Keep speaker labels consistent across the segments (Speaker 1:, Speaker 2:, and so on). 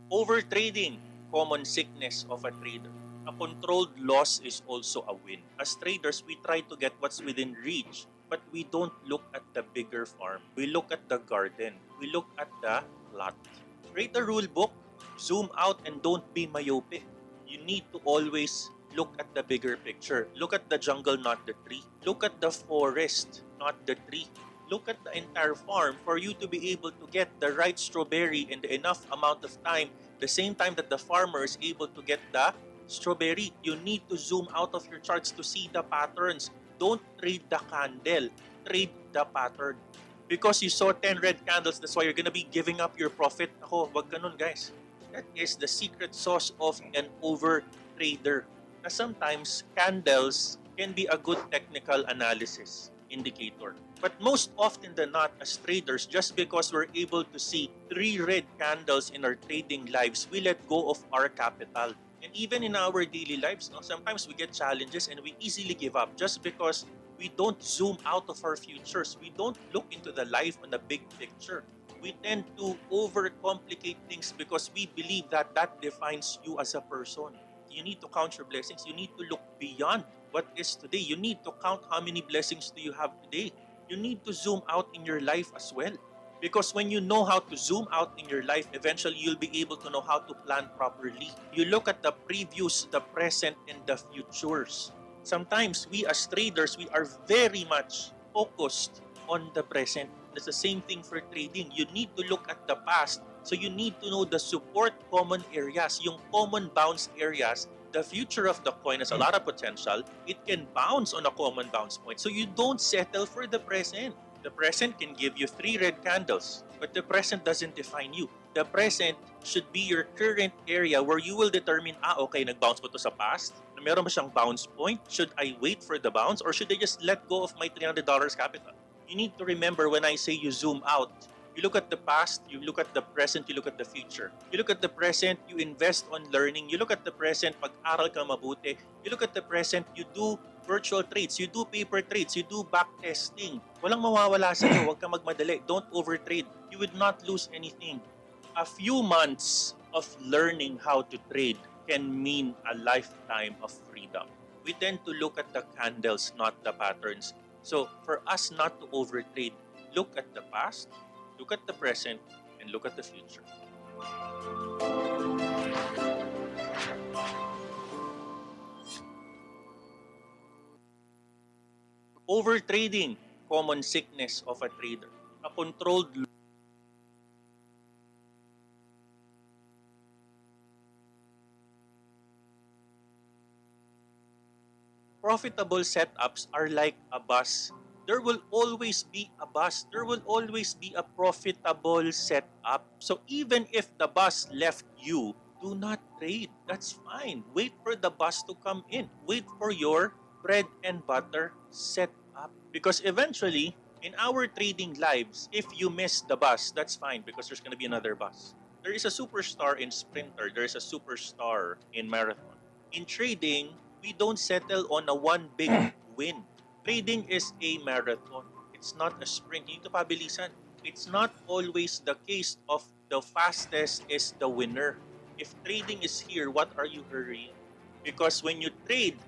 Speaker 1: Overtrading, common sickness of a trader. A controlled loss is also a win. As traders, we try to get what's within reach, but we don't look at the bigger farm. We look at the garden. We look at the plot. Create a rule book, zoom out, and don't be myopic. You need to always look at the bigger picture. Look at the jungle, not the tree. Look at the forest, not the tree. Look at the entire farm for you to be able to get the right strawberry in the enough amount of time, the same time that the farmer is able to get the strawberry. You need to zoom out of your charts to see the patterns. Don't trade the candle, trade the pattern. Because you saw 10 red candles, that's why you're gonna be giving up your profit. Ako, wag ganun guys. That is the secret sauce of an overtrader. Na sometimes candles can be a good technical analysis indicator. But most often than not, as traders, just because we're able to see 3 red candles in our trading lives, we let go of our capital. And even in our daily lives, sometimes we get challenges and we easily give up just because we don't zoom out of our futures. We don't look into the life on the big picture. We tend to overcomplicate things because we believe that that defines you as a person. You need to count your blessings. You need to look beyond what is today. You need to count how many blessings do you have today. You need to zoom out in your life as well. Because when you know how to zoom out in your life, eventually you'll be able to know how to plan properly. You look at the previous, the present, and the futures. Sometimes we as traders, we are very much focused on the present. That's the same thing for trading. You need to look at the past. So you need to know the support common areas, yung common bounce areas. The future of the coin has a lot of potential. It can bounce on a common bounce point. So you don't settle for the present. The present can give you 3 red candles, but the present doesn't define you. The present should be your current area where you will determine, okay, nag-bounce ba to sa past? Meron ba siyang bounce point? Should I wait for the bounce or should I just let go of my $300 capital? You need to remember when I say you zoom out, you look at the past, you look at the present, you look at the future. You look at the present, you invest on learning. You look at the present, pag-aral ka mabuti. You look at the present, you do virtual trades, you do paper trades, you do backtesting. Walang mawawala sa iyo, huwag ka magmadali. Don't overtrade. You would not lose anything. A few months of learning how to trade can mean a lifetime of freedom. We tend to look at the candles, not the patterns. So for us not to overtrade, look at the past, look at the present, and look at the future. Overtrading, common sickness of a trader. A controlled profitable setups are like a bus. There will always be a bus. There will always be a profitable setup. So even if the bus left you, do not trade. That's fine. Wait for the bus to come in. Wait for your bread and butter setup. Because eventually, in our trading lives, if you miss the bus, that's fine because there's going to be another bus. There is a superstar in sprinter. There is a superstar in marathon. In trading, we don't settle on a one big win. Trading is a marathon. It's not a sprint. You need to pabilisan. It's not always the case of the fastest is the winner. If trading is here, what are you hurrying? Because when you trade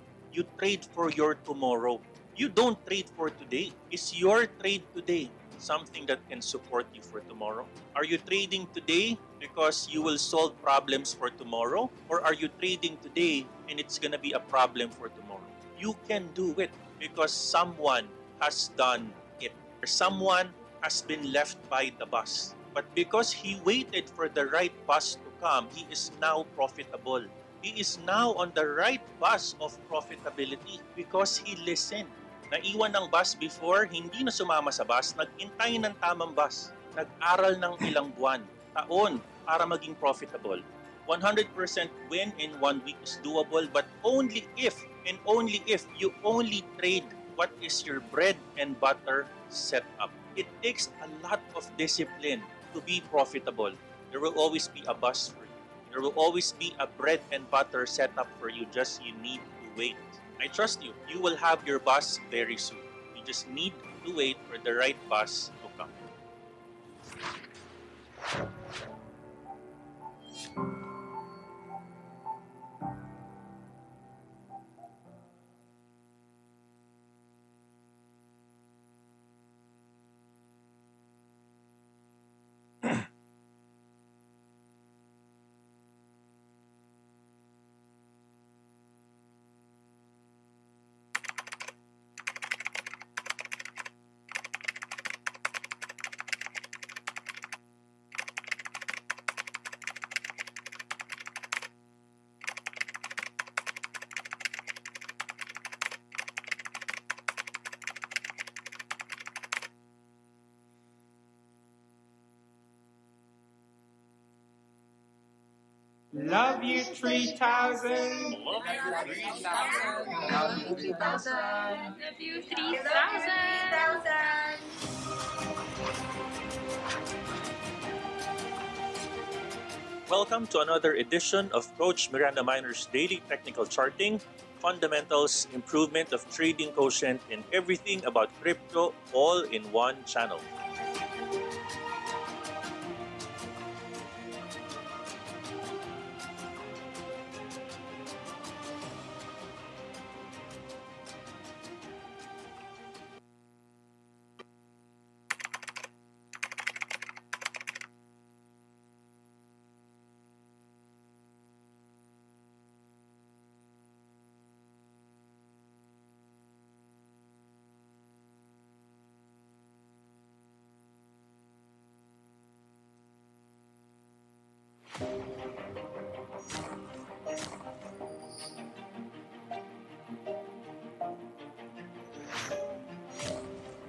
Speaker 1: for your tomorrow. You don't trade for today. Is your trade today something that can support you for tomorrow? Are you trading today because you will solve problems for tomorrow? Or are you trading today and it's gonna be a problem for tomorrow? You can do it because someone has done it. Or someone has been left by the bus. But because he waited for the right bus to come, he is now profitable. He is now on the right bus of profitability because he listened. Naiwan ng bus before, hindi na sumama sa bus, nag-intay ng tamang bus. Nag-aral ng ilang buwan, taon, para maging profitable. 100% win in 1 week is doable, but only if and only if you only trade what is your bread and butter setup. It takes a lot of discipline to be profitable. There will always be a bus for you. There will always be a bread and butter setup for you, just you need to wait. I trust you. You will have your bus very soon. You just need to wait for the right bus to come.
Speaker 2: Love you 3,000.
Speaker 3: Love you 3,000.
Speaker 4: Love you 3,000.
Speaker 5: Love you 3,000.
Speaker 1: Welcome to another edition of Coach Miranda Minor's Daily Technical Charting, Fundamentals, Improvement of Trading Quotient, and everything about crypto all in one channel.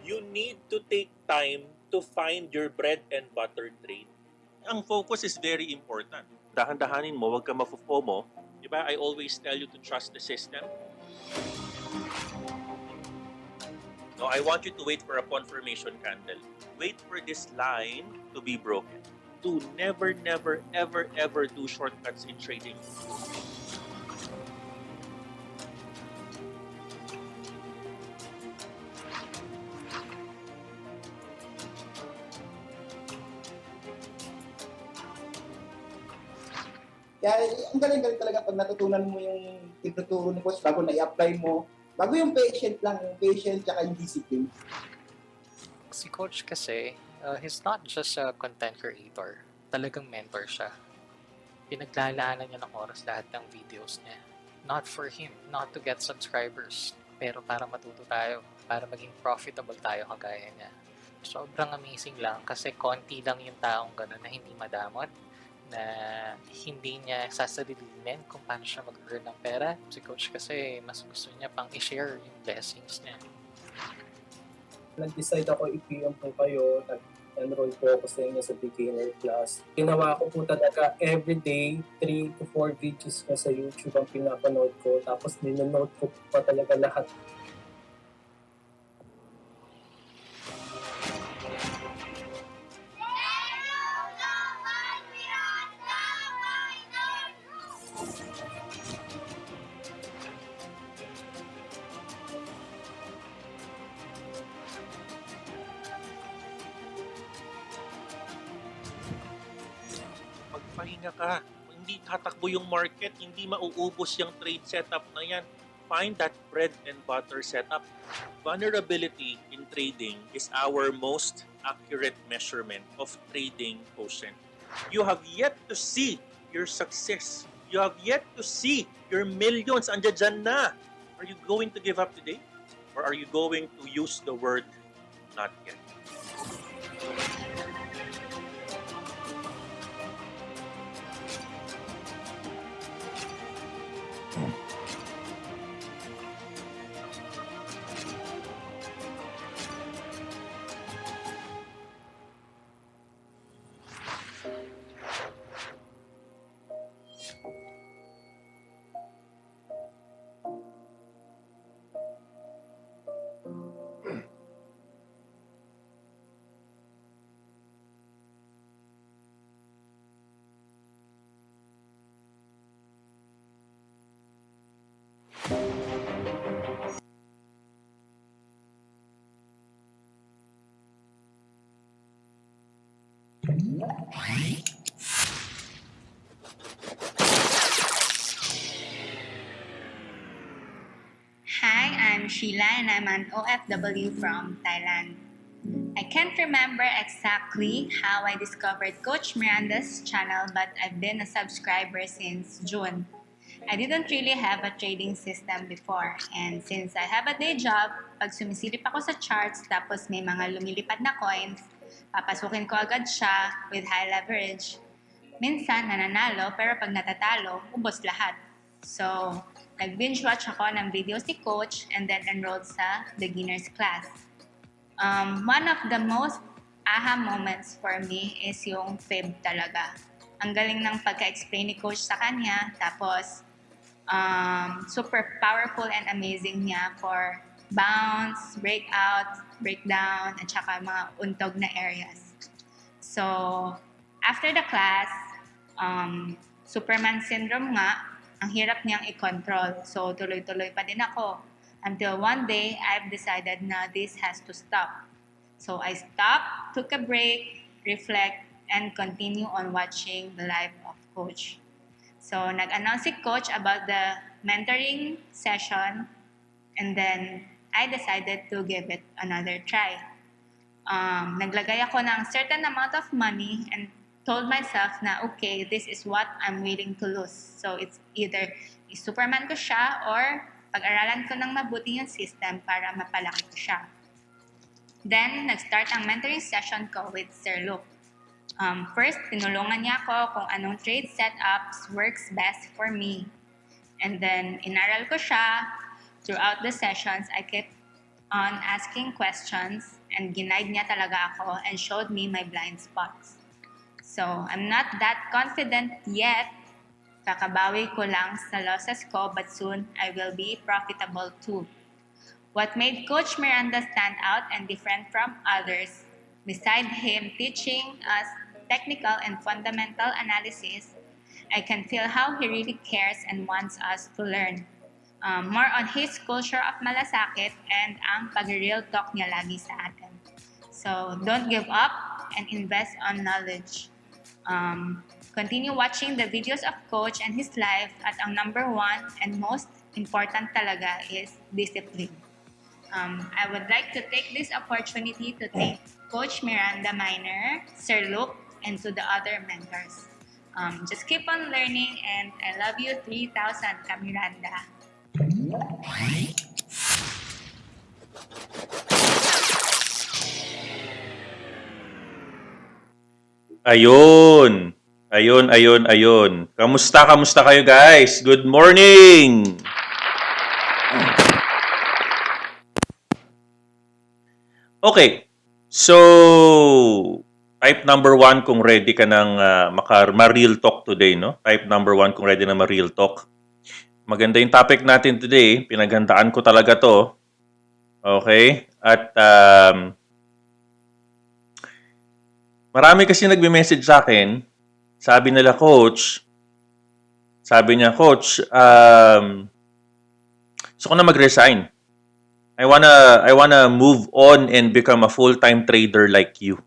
Speaker 1: You need to take time to find your bread and butter trade. Ang focus is very important. Dahan-dahanin mo, huwag ka mafo-FOMO. Diba? I always tell you to trust the system. No, I want you to wait for a confirmation candle. Wait for this line to be broken. Do never, ever do shortcuts in trading.
Speaker 4: Kaya ang galing-galing talaga pag natutunan mo yung tinuturo ni Coach bago na-i-apply mo. Bago yung patient lang, yung patient tsaka yung discipline.
Speaker 3: Si Coach kasi, he's not just a content creator. Talagang mentor siya. Pinaglalaanan niya ng oras lahat ng videos niya. Not for him, not to get subscribers, pero para matuto tayo, para maging profitable tayo kagaya niya. Sobrang amazing lang kasi konti lang yung taong gano'n na hindi madamot, na hindi niya sasalilinin kung paano siya mag-earn ng pera. Si Coach kasi mas gusto niya pang i-share yung blessings niya.
Speaker 2: Nag-decide ako i-PM po kayo. Nag-enroll po ako sa inyo sa beginner class. Ginawa ko po talaga everyday 3 to 4 videos na sa YouTube ang pinapanood ko. Tapos ninonote ko pa talaga lahat.
Speaker 1: Magpahinga ka. Hindi tatakbo yung market, hindi mauubos yung trade setup na yan. Find that bread and butter setup. Vulnerability in trading is our most accurate measurement of trading quotient. You have yet to see your success. You have yet to see your millions. Andiyan dyan na. Are you going to give up today? Or are you going to use the word not yet?
Speaker 5: Hi, I'm Sheila and I'm an OFW from Thailand. I can't remember exactly how I discovered Coach Miranda's channel, but I've been a subscriber since June. I didn't really have a trading system before, and since I have a day job, pag sumisilip ako sa charts tapos may mga lumilipad na coins, papasukin ko agad siya with high leverage. Minsan nananalo, pero pag natatalo, ubos lahat. So, nag-binge watch ako ng videos ni Coach and then enrolled sa beginner's class. One of the most aha moments for me is yung fib talaga. Ang galing ng pagka-explain ni coach sa kanya. Tapos, super powerful and amazing niya for bounce, breakout, breakdown, at saka mga untog na areas. So, after the class, Superman syndrome nga, ang hirap niyang i-control. So, tuloy-tuloy pa din ako. Until one day, I've decided na this has to stop. So, I stopped, took a break, reflect, and continue on watching the live of Coach. So, nag-announce si Coach about the mentoring session, and then I decided to give it another try. Naglagay ako ng certain amount of money and told myself na, okay, this is what I'm willing to lose. So, it's either i-Superman ko siya or pag-aralan ko ng mabuti yung system para mapalaki ko siya. Then, nag-start ang mentoring session ko with Sir Luke. First, tinulungan niya ako kung anong trade setups works best for me. And then, inaral ko siya. Throughout the sessions, I kept on asking questions and ginaid niya talaga ako and showed me my blind spots. So, I'm not that confident yet. Kakabawi ko lang sa losses ko, but soon I will be profitable too. What made Coach Miranda stand out and different from others, beside him teaching us technical and fundamental analysis, I can feel how he really cares and wants us to learn. More on his culture of malasakit and ang pag-real talk niya lagi sa atin. So, don't give up and invest on knowledge. Continue watching the videos of Coach and his life at ang number one and most important talaga is discipline. I would like to take this opportunity to thank Coach Miranda Minor, Sir Luke, and to the other mentors. Just keep on learning and I love you 3,000 ka Miranda.
Speaker 1: Ayun. Ayun. Kamusta kayo guys? Good morning! Okay. So, type number 1 kung ready ka ng ma-real talk today, no? Type number 1 kung ready na ma-real talk. Maganda yung topic natin today. Pinaghandaan ko talaga to. Okay? At marami kasi nagme-message sa akin. Sabi niya, Coach, gusto ko na mag-resign. I wanna move on and become a full-time trader like you.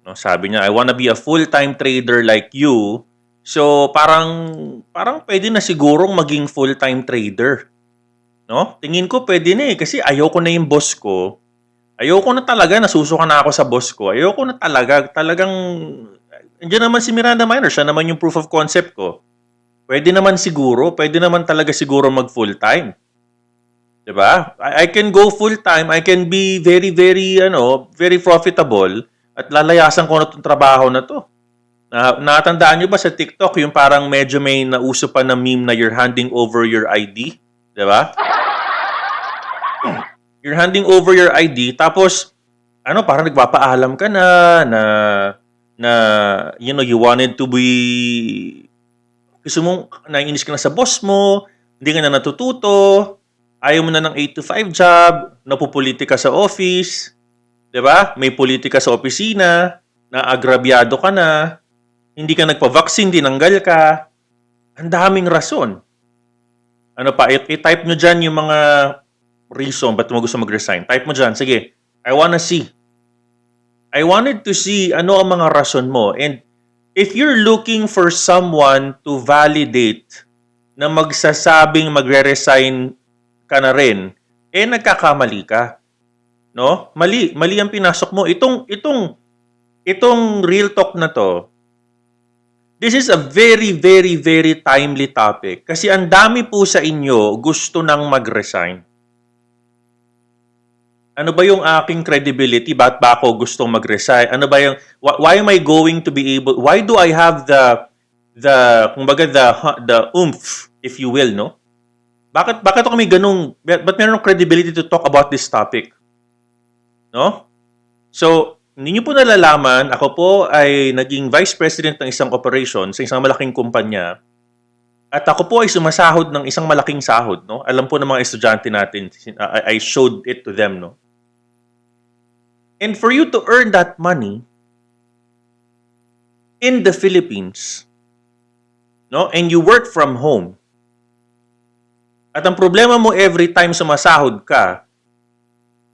Speaker 1: No, sabi niya, I wanna be a full-time trader like you. So, parang pwede na sigurong maging full-time trader. No? Tingin ko pwede na kasi ayoko na yung boss ko. Ayoko na talaga, nasusuka na ako sa boss ko. Ayoko na talagang, andiyan naman si Miranda Minor, siya naman yung proof of concept ko. Pwede naman talaga siguro mag full-time. Diba? I can go full-time, I can be very, very, very profitable at lalayasan ko na itong trabaho na to. Natandaan nyo ba sa TikTok, yung parang medyo may nauso pa na meme na you're handing over your ID? Diba? You're handing over your ID, tapos, parang nagpapaalam ka na you wanted to be, gusto mong, naiinis ka na sa boss mo, hindi ka na natututo, ayaw mo na ng 8 to 5 job, napupolitika sa office, diba? May politika sa opisina, naagrabyado ka na, hindi ka nagpa-vaccine, dinanggal ka, ang daming rason. I-type nyo dyan yung mga reason ba't mo gusto mag-resign. Type mo dyan, sige, I wanted to see ano ang mga rason mo. And if you're looking for someone to validate na magsasabing magre-resign ka na rin, nagkakamali ka. No? Mali ang pinasok mo. Itong real talk na to, this is a very, very, very timely topic. Kasi ang dami po sa inyo gusto nang mag-resign. Ano ba yung aking credibility? Ba't ba ako gustong mag-resign? Ano ba yung, why am I going to be able, why do I have the oomph, if you will, no? Bakit ako may ba't meron ng credibility to talk about this topic? No? So, hindi niyo po nalalaman, ako po ay naging vice president ng isang operation sa isang malaking kumpanya. At ako po ay sumasahod ng isang malaking sahod, no? Alam po ng mga estudyante natin, I showed it to them, no? And for you to earn that money in the Philippines, no? And you work from home. At ang problema mo every time sumasahod ka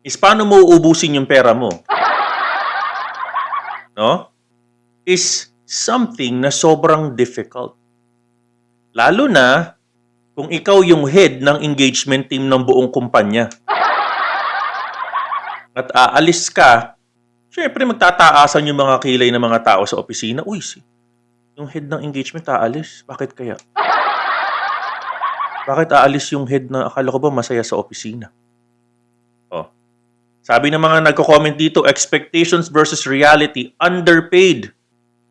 Speaker 1: is paano mo uubusin yung pera mo? No? Is something na sobrang difficult. Lalo na kung ikaw yung head ng engagement team ng buong kumpanya. At aalis ka, syempre magtataasan yung mga kilay ng mga tao sa opisina. Uy, yung head ng engagement aalis. Bakit kaya? Bakit aalis yung head na akala ko ba masaya sa opisina? Oh. Sabi ng mga nagko-comment dito, expectations versus reality, underpaid.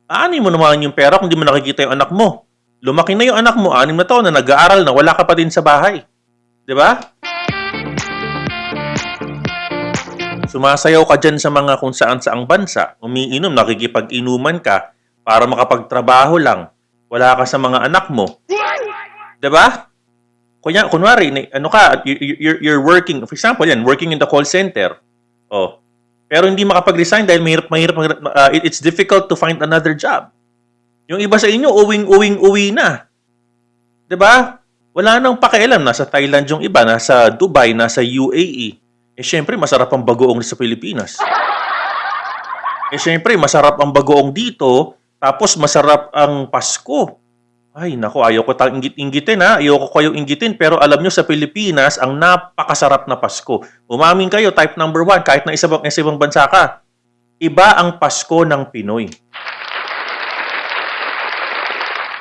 Speaker 1: Aanin mo naman yung pera kung di mo nakikita yung anak mo. Lumaki na yung anak mo, 6 na taon na nag-aaral na, wala ka pa din sa bahay. Di ba? Sumasayaw ka dyan sa mga kung saan-saang bansa. Umiinom, nakikipag-inuman ka para makapagtrabaho lang. Wala ka sa mga anak mo. Di ba? Kunwari, ano ka, you're working, for example yan, working in the call center. Oh. Pero hindi makapag-resign dahil mahirap, it's difficult to find another job. Yung iba sa inyo, uwi na. 'Di ba? Wala nang pakialam. Nasa Thailand yung iba, nasa Dubai, nasa UAE. Syempre, masarap ang bagoong sa Pilipinas. Syempre, masarap ang bagoong dito, tapos masarap ang Pasko. Ay, nako, ayaw ko tayong ingit-ingitin, ha? Ayaw ko kayong inggitin, pero alam nyo, sa Pilipinas, ang napakasarap na Pasko. Umamin kayo, type number 1, kahit na isang bansa ka. Iba ang Pasko ng Pinoy.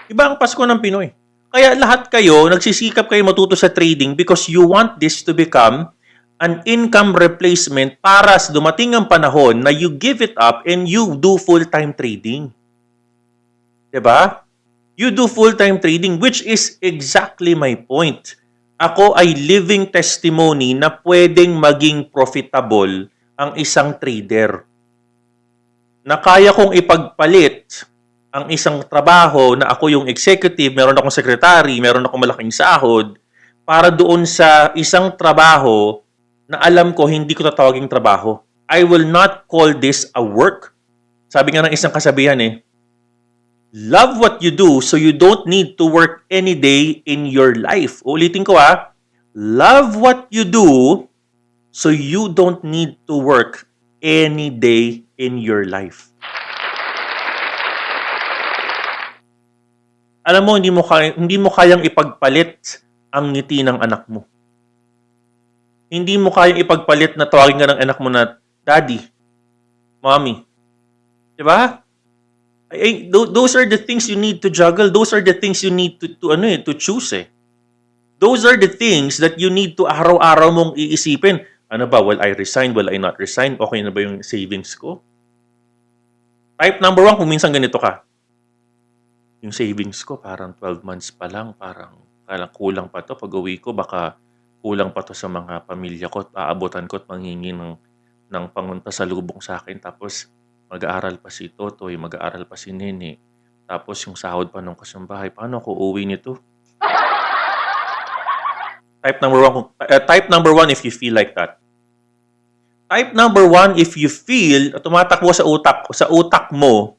Speaker 1: Iba ang Pasko ng Pinoy. Kaya lahat kayo, nagsisikap kayo matuto sa trading because you want this to become an income replacement para sa dumating ang panahon na you give it up and you do full-time trading. Diba? You do full-time trading, which is exactly my point. Ako ay living testimony na pwedeng maging profitable ang isang trader. Na kaya kong ipagpalit ang isang trabaho na ako yung executive, meron akong secretary, meron akong malaking sahod, para doon sa isang trabaho na alam ko hindi ko tatawaging trabaho. I will not call this a work. Sabi nga ng isang kasabihan love what you do so you don't need to work any day in your life. Ulitin ko love what you do so you don't need to work any day in your life. Alam mo, hindi mo kayang ipagpalit ang ngiti ng anak mo. Hindi mo kayang ipagpalit na tawagin ka ng anak mo na, Daddy, Mommy. Diba? Those are the things you need to juggle. Those are the things you need to choose. Those are the things that you need to araw-araw mong iisipin. Ano ba? Will I resign? Will I not resign? Okay na ba yung savings ko? Type number 1, kung minsan ganito ka. Yung savings ko, parang 12 months pa lang. Parang kulang pa to. Pag uwi ko, baka kulang pa to sa mga pamilya ko. Aabutan ko at manghingi ng pangunpasalubong sa akin. Tapos, mag-aaral pa si Totoy, mag-aaral pa si Nene. Tapos, yung sahod pa ng kasambahay. Paano ako uwi nito? Type number 1 if you feel like that. Type number 1 if you feel tumatakbo sa utak mo,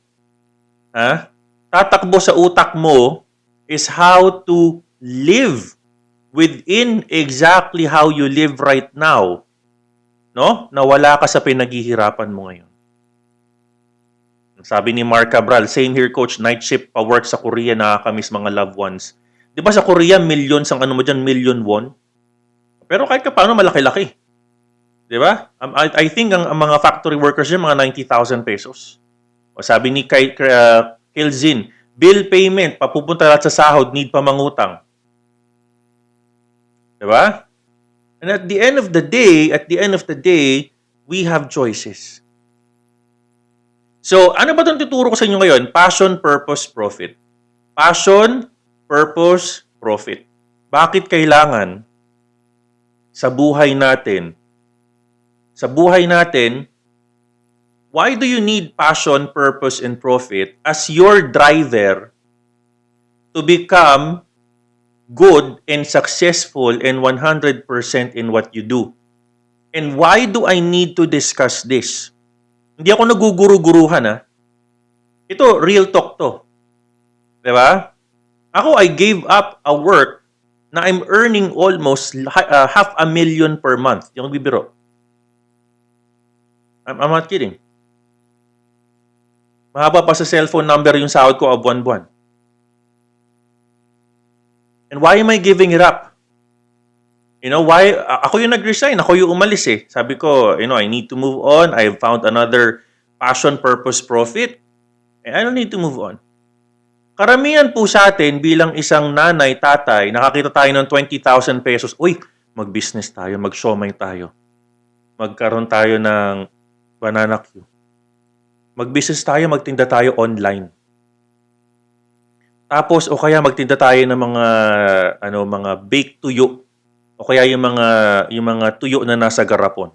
Speaker 1: tatakbo sa utak mo is how to live within exactly how you live right now. No? Na wala ka sa pinaghihirapan mo ngayon. Sabi ni Mark Cabral, same here coach, night shift pa work sa Korea, nakakamiss mga loved ones. Di ba sa Korea, millions ang million won? Pero kahit ka paano, malaki-laki. Di ba? I think ang mga factory workers yun, mga 90,000 pesos. O sabi ni Kelzin, bill payment, papupunta lahat sa sahod, need pa mangutang. Diba? And at the end of the day, we have choices. So, ano ba itong tuturo ko sa inyo ngayon? Passion, purpose, profit. Passion, purpose, profit. Bakit kailangan sa buhay natin Why do you need passion, purpose, and profit as your driver to become good and successful and 100% in what you do? And why do I need to discuss this? Hindi ako naguguru-guruhan, ha? Ito, real talk to. Diba? Ako, I gave up a work na I'm earning almost $500,000 per month. Yung bibiro. I'm not kidding. Mahaba pa sa cellphone number yung sahod ko of buwan-buwan. And why am I giving it up? You know, why? Ako yung nag-resign. Ako yung umalis eh. Sabi ko, you know, I need to move on. I found another passion, purpose, profit. And I don't need to move on. Karamihan po sa atin bilang isang nanay, tatay, nakakita tayo ng 20,000 pesos. Uy, mag-business tayo, mag-siomay tayo. Magkaroon tayo ng banana queue. Mag-business tayo, magtinda tayo online. Tapos o kaya magtinda tayo ng mga baked tuyo o kaya yung mga tuyo na nasa garapon.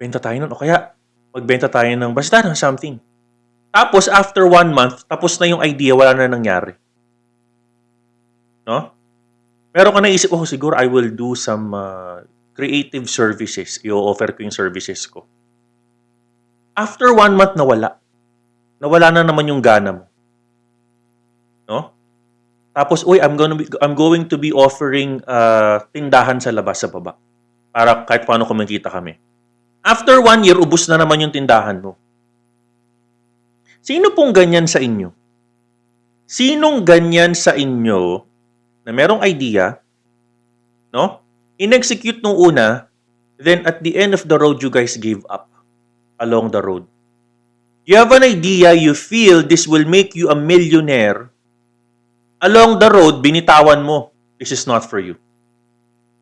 Speaker 1: Benta tayo nun o kaya magbenta tayo ng basta ng something. Tapos after 1 month, tapos na yung idea, wala na nangyari. No? Pero ka naisip, siguro I will do some creative services. I-offer ko yung services ko. After 1 month, nawala. Nawala na naman yung gana mo. No? Tapos, I'm going to be offering tindahan sa labas, sa baba. Para kahit paano kumikita kami. After 1 year, ubos na naman yung tindahan mo. Sino pong ganyan sa inyo? Sinong ganyan sa inyo na merong idea, no? In-execute nung una, then at the end of the road, you guys gave up along the road. You have an idea, you feel this will make you a millionaire. Along the road, binitawan mo. This is not for you.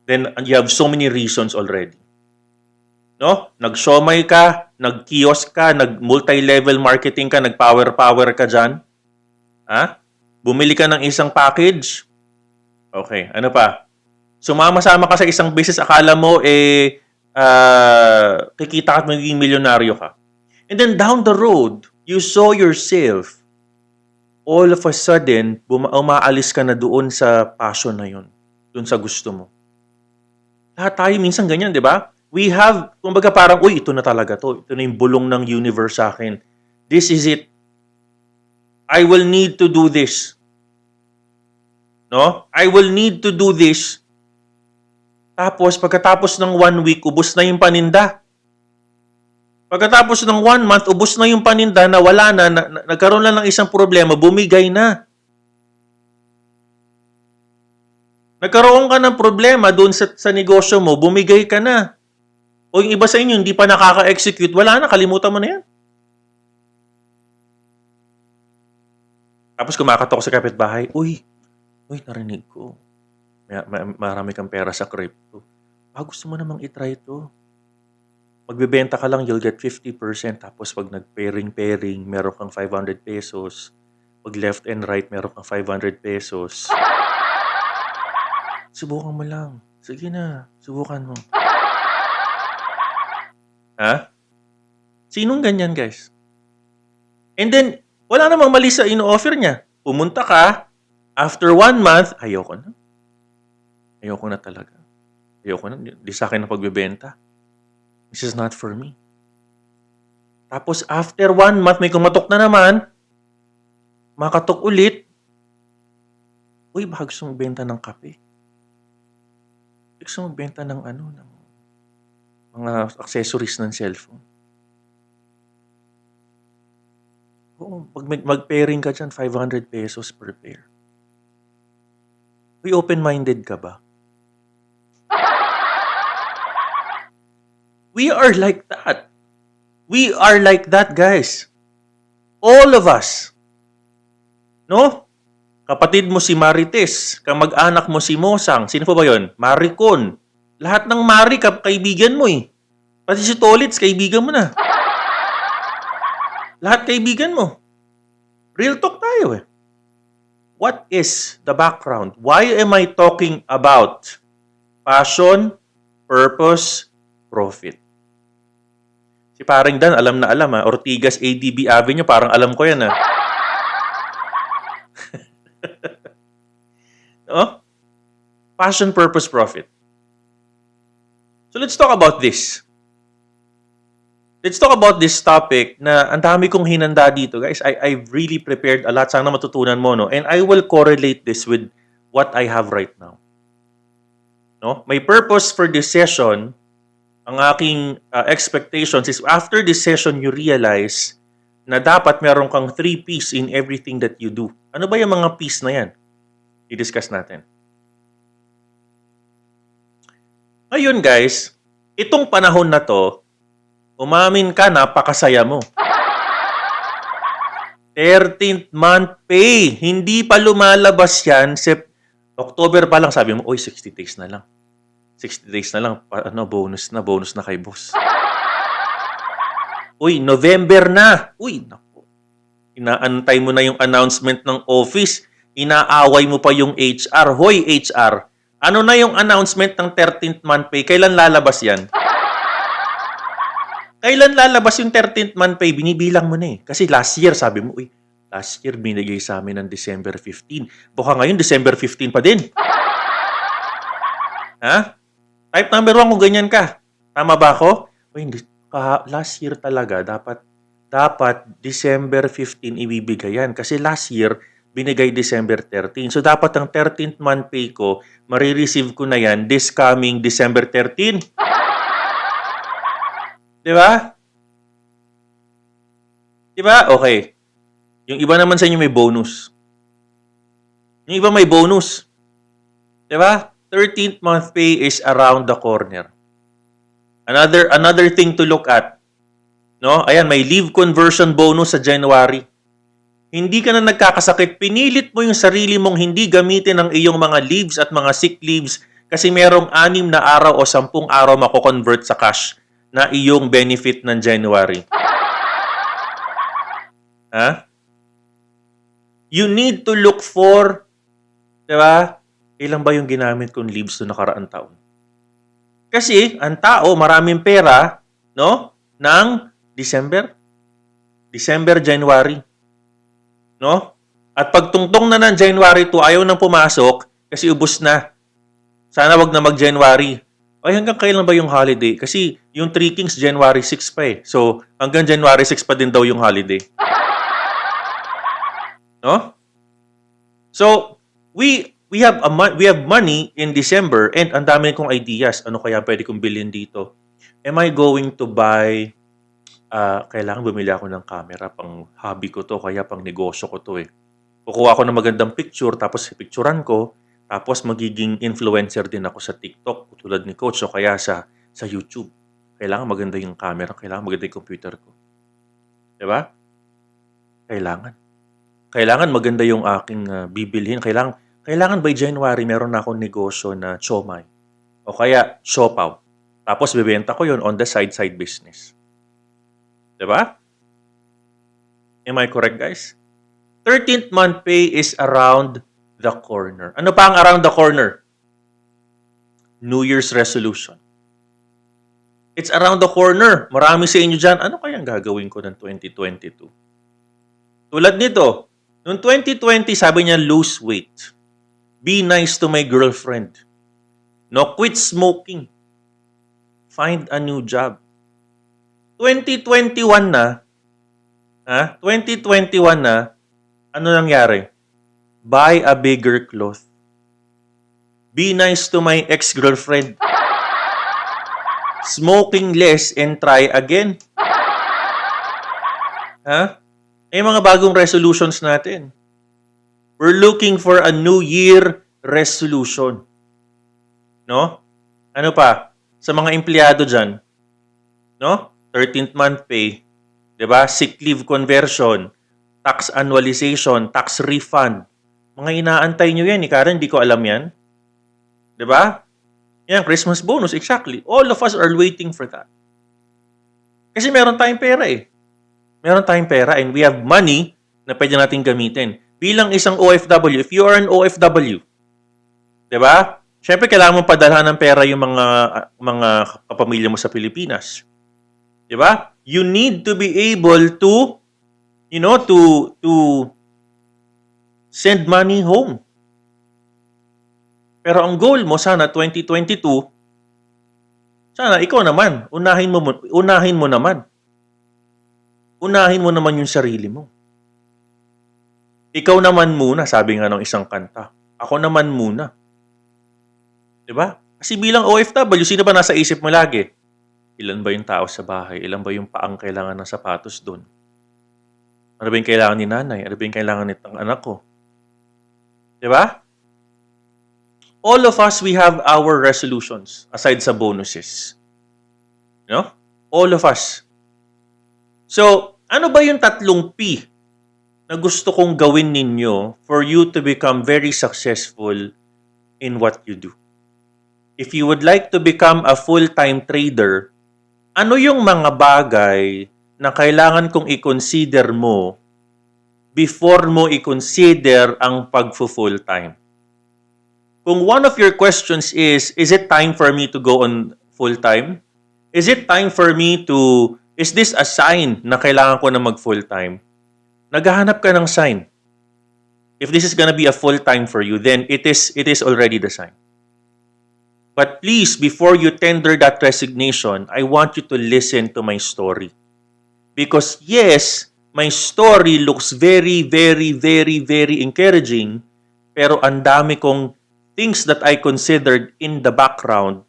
Speaker 1: Then you have so many reasons already. No? Nag-siomay ka, nag-kiosk ka, nag-multi-level marketing ka, nag-power ka dyan. Ha? Bumili ka ng isang package. Okay, ano pa? Sumama-sama ka sa isang business, akala mo, kikita ka at magiging milyonaryo ka. And then down the road, you saw yourself, all of a sudden, umaalis ka na doon sa passion na yun. Doon sa gusto mo. Lahat tayo minsan ganyan, di ba? We have, kumbaga parang, ito na talaga to. Ito na yung bulong ng universe sa akin. This is it. I will need to do this. No? I will need to do this. Tapos, pagkatapos ng 1 week, ubos na yung paninda. Pagkatapos ng 1 month, ubos na yung paninda na wala na, nagkaroon lang ng isang problema, bumigay na. Nagkaroon ka ng problema doon sa negosyo mo, bumigay ka na. O yung iba sa inyo, hindi pa nakaka-execute, wala na, kalimutan mo na yan. Tapos kumakatok sa kapitbahay, Uy, narinig ko. Marami kang pera sa crypto. Gusto mo namang itry ito. Magbebenta ka lang, you'll get 50%. Tapos pag nag-pairing, meron kang 500 pesos. Pag left and right, meron kang 500 pesos. Subukan mo lang. Sige na, subukan mo. Ha? Sinong ganyan, guys? And then, wala namang mali sa ino-offer niya. Pumunta ka, after 1 month, ayoko na. Ayoko na talaga. Ayoko na. Di sa akin na pagbebenta. This is not for me. Tapos, after 1 month, may kumatok na naman. Makatok ulit. Baka gusto mong benta ng kape. Gusto mong benta ng mga accessories ng cellphone. Oo, pag mag-pairing ka dyan, 500 pesos per pair. Open-minded ka ba? We are like that. We are like that, guys. All of us. No? Kapatid mo si Marites, kamag-anak mo si Mosang. Sino po ba yun? Maricon. Lahat ng Mari, kaibigan mo eh. Pati si Tolits, kaibigan mo na. Lahat kaibigan mo. Real talk tayo eh. What is the background? Why am I talking about passion, purpose, profit? Si paring Dan, alam na alam ha. Ortigas ADB Avenue, parang alam ko yan ha. No? Passion, purpose, profit. So let's talk about this. Let's talk about this topic na ang dami kong hinanda dito. Guys, I've really prepared a lot. Sana matutunan mo, no? And I will correlate this with what I have right now. No? My purpose for this session, ang aking expectations is after this session, you realize na dapat meron kang 3 P's in everything that you do. Ano ba yung mga P's na yan? I-discuss natin. Ngayon guys, itong panahon na to, umamin ka, napakasaya mo. 13th month pay. Hindi pa lumalabas yan. October pa lang, sabi mo, oy, 60 days na lang. 60 days na lang, bonus na kay boss. Uy, November na. Uy, naku. Inaantay mo na yung announcement ng office. Inaaway mo pa yung HR. Hoy, HR. Ano na yung announcement ng 13th month pay? Kailan lalabas yan? Kailan lalabas yung 13th month pay? Binibilang mo na eh. Kasi last year, sabi mo, uy, last year binigay sa amin ng December 15. Baka ngayon, December 15 pa din. Ha? Type number 1 kung ganyan ka. Tama ba ako? Uy, last year talaga, dapat December 15 ibibigay yan. Kasi last year, binigay December 13. So, dapat ang 13th month pay ko, marireceive ko na yan this coming December 13. Di ba? Di ba? Okay. Yung iba naman sa inyo may bonus. Yung iba may bonus. Di ba? 13th month pay is around the corner. Another thing to look at. No? Ayan, may leave conversion bonus sa January. Hindi ka na nagkakasakit, pinilit mo yung sarili mong hindi gamitin ang iyong mga leaves at mga sick leaves kasi merong 6 na araw o 10 araw mako-convert sa cash na iyong benefit ng January. Ha? You need to look for, di ba? Ilan ba yung ginamit kong leaves noong nakaraang taon? Kasi ang tao, maraming pera, no? Ng December, January. No? At pagtungtong na ng January 2, ayaw nang pumasok kasi ubos na. Sana wag na mag-January. Ay, hanggang kailan ba yung holiday? Kasi yung 3 Kings, January 6 pa eh. So, hanggang January 6 pa din daw yung holiday. No? So, we have money in December and ang dami kong ideas. Ano kaya pwede kong bilhin dito? Am I going to buy kailangan bumili ako ng camera, pang hobby ko to, kaya pang negosyo ko to eh. Kukuha ako ng magandang picture, tapos picturean ko, tapos magiging influencer din ako sa TikTok, tulad ni Coach, o kaya sa YouTube. Kailangan maganda yung camera, kailangan maganda yung computer ko. Diba? Kailangan maganda yung aking bibilhin. Kailangan by January, meron na akong negosyo na siomai, o kaya siopaw. Tapos bibenta ko yun on the side business. Diba? Am I correct, guys? 13th month pay is around the corner. Ano pa ang around the corner? New Year's resolution. It's around the corner. Marami sa inyo dyan, ano kayang gagawin ko ng 2022? Tulad nito, noong 2020, sabi niya, lose weight. Be nice to my girlfriend. No, quit smoking. Find a new job. 2021 na, 2021 na, ano nangyari? Buy a bigger cloth. Be nice to my ex-girlfriend. Smoking less and try again. Ay mga bagong resolutions natin. We're looking for a New Year resolution. No? Ano pa? Sa mga empleyado dyan, no? 13th month pay, 'di ba? Sick leave conversion, tax annualization, tax refund. Mga inaantay nyo yan, Karen, hindi ko alam yan. 'Di ba? Yan, Christmas bonus, exactly. All of us are waiting for that. Kasi meron tayong pera eh. Meron tayong pera and we have money na pwede natin gamitin. Bilang isang OFW, if you are an OFW, 'di ba? Syempre kailangan mo padalhan ng pera yung mga kapamilya mo sa Pilipinas. Diba? You need to be able to, to send money home. Pero ang goal mo sana 2022, sana ikaw naman, unahin mo naman. Unahin mo naman yung sarili mo. Ikaw naman muna, sabi nga ng isang kanta. Ako naman muna. 'Di ba? Kasi bilang OFW, sino ba nasa isip mo lagi? Ilan ba yung tao sa bahay? Ilan ba yung paang kailangan ng sapatos doon? Ano ba yung kailangan ni nanay? Ano ba yung kailangan nitong anak ko? 'Di ba? All of us, we have our resolutions aside sa bonuses. All of us. So, ano ba yung 3 P na gusto kong gawin ninyo for you to become very successful in what you do? If you would like to become a full-time trader, ano yung mga bagay na kailangan kong i-consider mo before mo i-consider ang pag-full-time? Kung one of your questions is it time for me to go on full-time? Is it time for me to, is this a sign na kailangan ko na mag-full-time? Naghahanap ka ng sign. If this is gonna be a full-time for you, then it is already the sign. But please, before you tender that resignation, I want you to listen to my story. Because yes, my story looks very, very, very, very encouraging, pero ang dami kong things that I considered in the background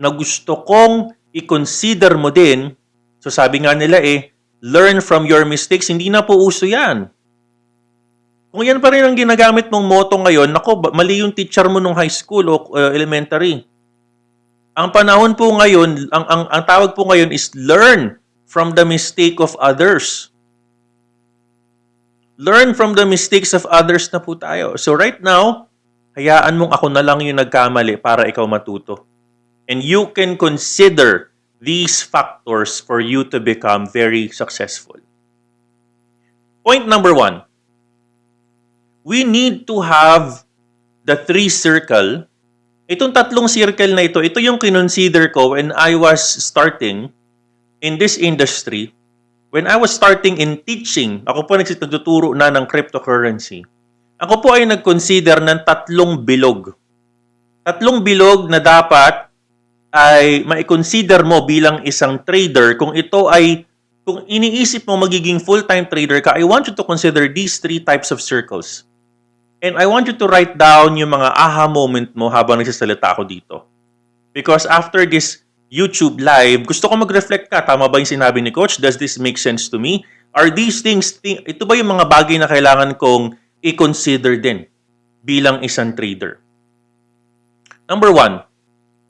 Speaker 1: na gusto kong i-consider mo din. So sabi nga nila learn from your mistakes. Hindi na po uso yan. Kung yan pa rin ang ginagamit mong motto ngayon, nako, mali yung teacher mo nung high school o elementary. Ang panahon po ngayon, ang tawag po ngayon is learn from the mistake of others. Learn from the mistakes of others na po tayo. So right now, hayaan mong ako na lang yung nagkamali para ikaw matuto. And you can consider these factors for you to become very successful. Point number 1. We need to have the 3 circle. Itong 3 circle na ito yung kinonsider ko when I was starting in this industry. When I was starting in teaching, ako po nagtuturo na ng cryptocurrency. Ako po ay nag-consider ng 3 bilog. 3 bilog na dapat ay mai-consider mo bilang isang trader. Kung iniisip mo magiging full-time trader ka, I want you to consider these 3 types of circles. And I want you to write down yung mga aha moment mo habang nagsasalita ako dito. Because after this YouTube live, gusto ko mag-reflect ka. Tama ba yung sinabi ni Coach? Does this make sense to me? Are these things, ito ba yung mga bagay na kailangan kong i-consider din bilang isang trader? Number 1,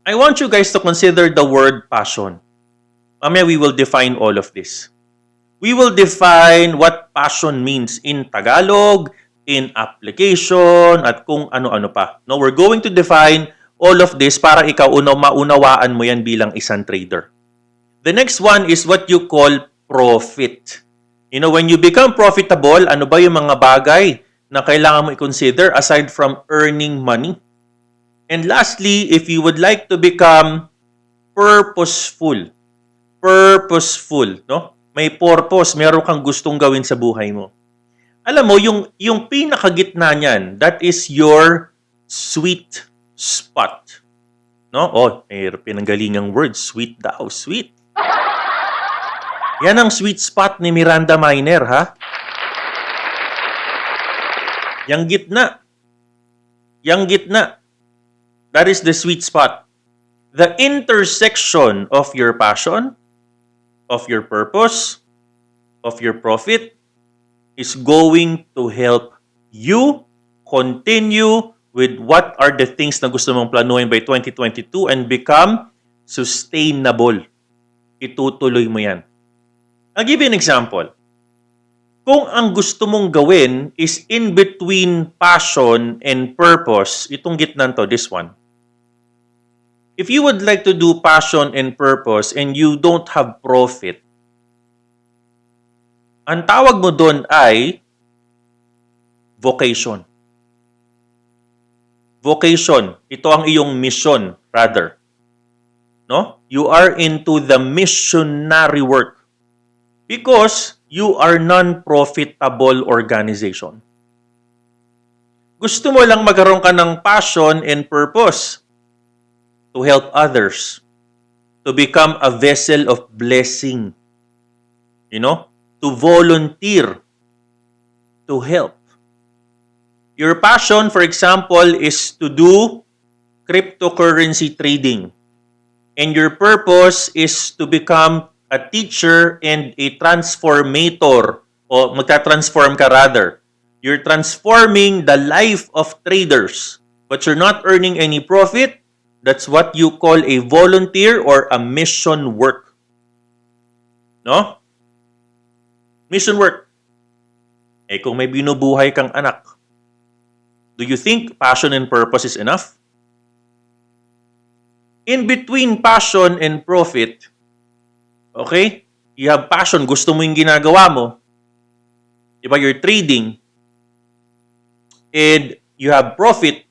Speaker 1: I want you guys to consider the word passion. Mamaya we will define all of this. We will define what passion means in Tagalog, in application, at kung ano-ano pa. No, we're going to define all of this para ikaw maunawaan mo yan bilang isang trader. The next one is what you call profit. When you become profitable, ano ba yung mga bagay na kailangan mo i-consider aside from earning money? And lastly, if you would like to become purposeful, no? May purpose, meron kang gustong gawin sa buhay mo. Alam mo, yung pinakagitna niyan, that is your sweet spot. No? May pinanggalingang word, sweet daw, sweet. Yan ang sweet spot ni Miranda Miner, ha? Yang gitna. That is the sweet spot. The intersection of your passion, of your purpose, of your profit is going to help you continue with what are the things na gusto mong planuhin by 2022 and become sustainable. Itutuloy mo yan. I'll give you an example. Kung ang gusto mong gawin is in between passion and purpose, itong gitnan to, this one. If you would like to do passion and purpose and you don't have profit, ang tawag mo doon ay vocation. Vocation. Ito ang iyong mission, rather. No? You are into the missionary work. Because you are non-profitable organization. Gusto mo lang magkaroon ka ng passion and purpose to help others, to become a vessel of blessing, to volunteer, to help. Your passion, for example, is to do cryptocurrency trading. And your purpose is to become a teacher and a transformator, o magta-transform ka rather. You're transforming the life of traders, but you're not earning any profit. That's what you call a volunteer or a mission work. No? Mission work. Eh kung may binubuhay kang anak, do you think passion and purpose is enough? In between passion and profit, okay? You have passion, gusto mo yung ginagawa mo. Diba? You're trading. And you have profit.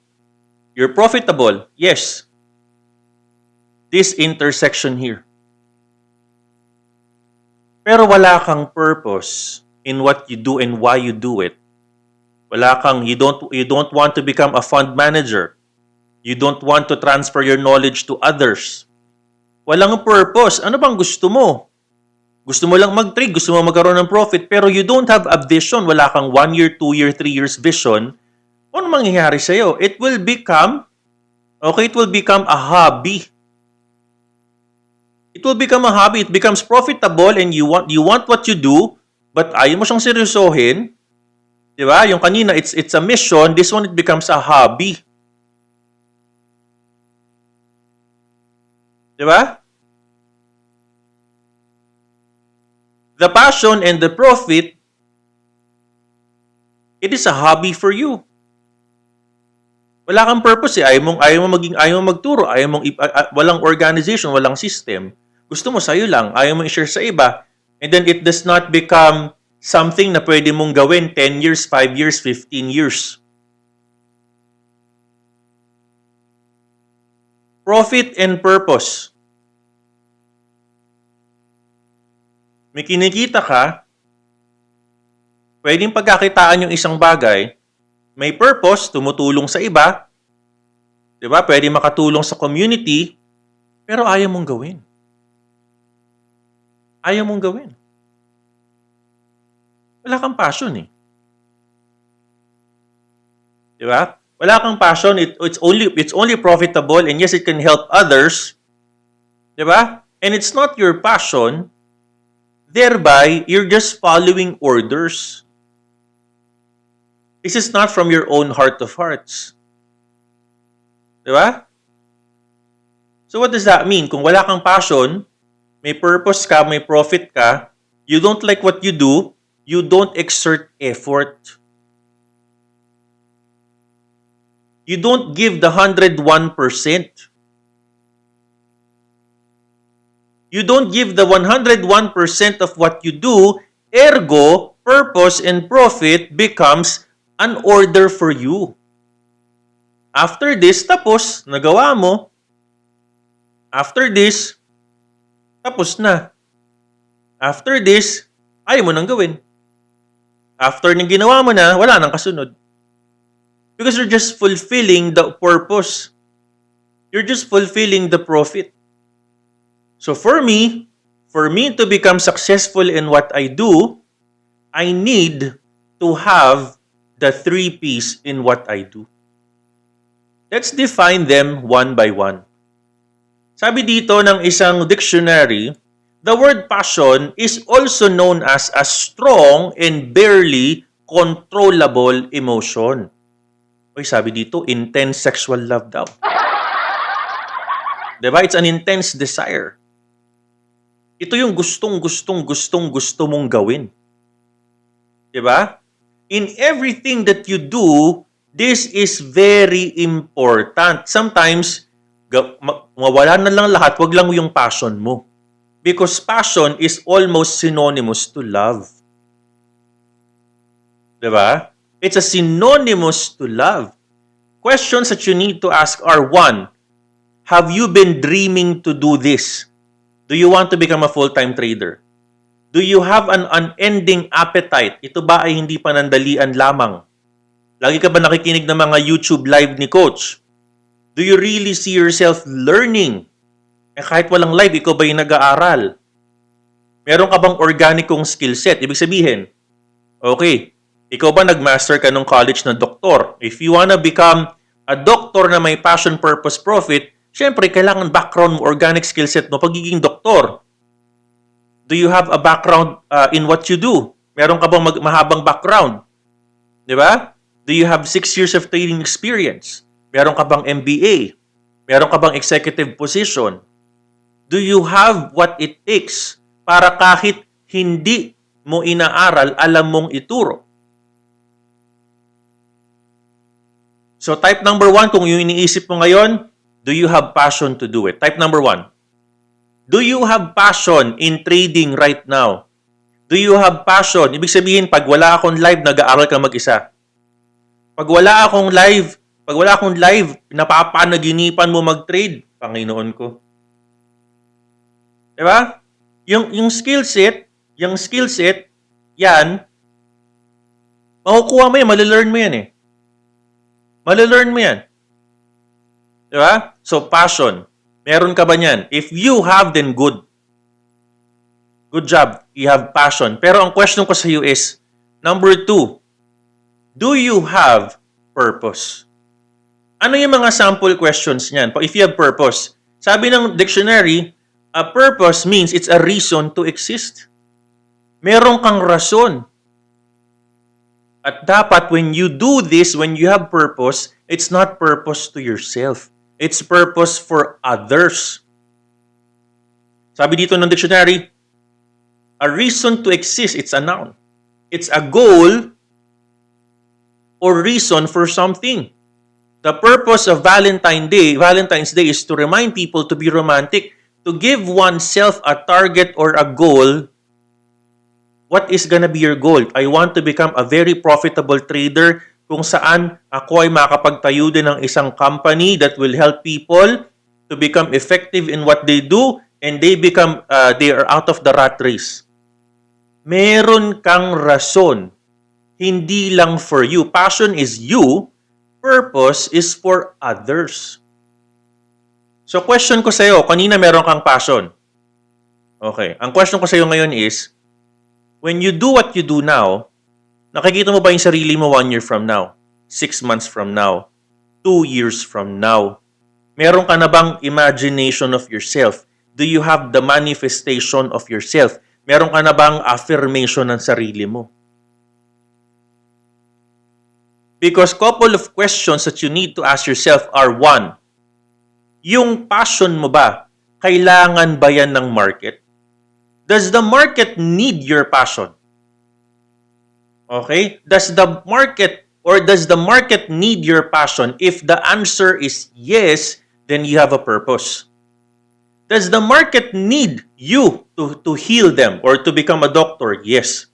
Speaker 1: You're profitable. Yes. This intersection here. Pero wala kang purpose in what you do and why you do it. Wala kang, you don't want to become a fund manager. You don't want to transfer your knowledge to others. Walang purpose. Ano bang gusto mo? Gusto mo lang mag-trade, gusto mo magkaroon ng profit, pero you don't have a vision. Wala kang 1 year, 2 year, 3 years vision. Ano mangyayari sa'yo? It will become a hobby. It will become a hobby. It becomes profitable and you want what you do, but ayaw mo siyang seryosohin. Diba? Yung kanina, it's a mission. This one, it becomes a hobby. Diba? The passion and the profit, it is a hobby for you. Wala kang purpose eh. Ayaw mo magturo, walang organization, walang system. Gusto mo sa'yo lang, ayaw mo i-share sa iba. And then it does not become something na pwede mong gawin 10 years, 5 years, 15 years. Profit and purpose. May kinikita ka, pwedeng pagkakitaan yung isang bagay, may purpose, tumutulong sa iba, diba? Pwede makatulong sa community, pero ayaw mong gawin. Ayaw mong gawin. Wala kang passion eh. Diba? Wala kang passion, it's only profitable, and yes, it can help others. Diba? And it's not your passion, thereby, you're just following orders. This is not from your own heart of hearts. Diba? So what does that mean? Kung wala kang passion, may purpose ka, may profit ka, you don't like what you do, you don't exert effort. You don't give the 101%. You don't give the 101% of what you do, ergo, purpose and profit becomes an order for you. After this, tapos, nagawa mo. After this, tapos na. After this, ayaw mo nang gawin. After nang ginawa mo na, wala nang kasunod. Because you're just fulfilling the purpose. You're just fulfilling the profit. So for me to become successful in what I do, I need to have the 3P'S in what I do. Let's define them one by one. Sabi dito ng isang dictionary, the word passion is also known as a strong and barely controllable emotion. Uy, sabi dito, intense sexual love daw. Diba? It's an intense desire. Ito yung gusto mong gawin. Diba? In everything that you do, this is very important. Sometimes, mawala na lang lahat, wag lang yung passion mo. Because passion is almost synonymous to love. Diba? It's a synonymous to love. Questions that you need to ask are, 1, have you been dreaming to do this? Do you want to become a full-time trader? Do you have an unending appetite? Ito ba ay hindi panandalian lamang? Lagi ka ba nakikinig ng mga YouTube live ni Coach? Do you really see yourself learning? Kahit walang live, ikaw ba yung nag-aaral? Meron ka bang organikong skill set? Ibig sabihin, okay, ikaw ba nag-master ka nung college na doktor? If you wanna become a doctor na may passion, purpose, profit, syempre, kailangan background mo, organic skill set mo, pagiging doktor. Do you have a background in what you do? Meron ka bang mahabang background? Di ba? Do you have 6 years of training experience? Meron ka bang MBA? Meron ka bang executive position? Do you have what it takes para kahit hindi mo inaaral, alam mong ituro? So type number 1, kung yung iniisip mo ngayon, do you have passion to do it? Type number 1. Do you have passion in trading right now? Do you have passion? Ibig sabihin, pag wala akong live, nag-aaral ka mag-isa. Pag wala akong live, napapanaginipan mo mag-trade, Panginoon ko. Diba? Yung skill set, yan, makukuha mo yan, malelearn mo yan eh. Malelearn mo yan. Diba? So, passion. Meron ka ba niyan? If you have, then good. Good job. You have passion. Pero ang question ko sa iyo is, number 2, do you have purpose? Ano yung mga sample questions niyan? If you have purpose, sabi ng dictionary, a purpose means it's a reason to exist. Meron kang rason. At dapat when you do this, when you have purpose, it's not purpose to yourself. It's purpose for others. Sabi dito ng dictionary, a reason to exist, it's a noun. It's a goal or reason for something. The purpose of Valentine's Day is to remind people to be romantic, to give oneself a target or a goal. What is gonna be your goal? I want to become a very profitable trader kung saan ako ay makapagtayo din ng isang company that will help people to become effective in what they do and they are out of the rat race. Meron kang rason. Hindi lang for you. Passion is you. Purpose is for others. So question ko sa iyo, kanina meron kang passion. Okay. Ang question ko sa iyo ngayon is, when you do what you do now, nakikita mo ba yung sarili mo 1 year from now? 6 months from now? 2 years from now? Meron ka na bang imagination of yourself? Do you have the manifestation of yourself? Meron ka na bang affirmation ng sarili mo? Because couple of questions that you need to ask yourself are, 1, yung passion mo ba, kailangan ba yan ng market? Does the market need your passion? Okay? Does the market need your passion? If the answer is yes, then you have a purpose. Does the market need you to heal them or to become a doctor? Yes.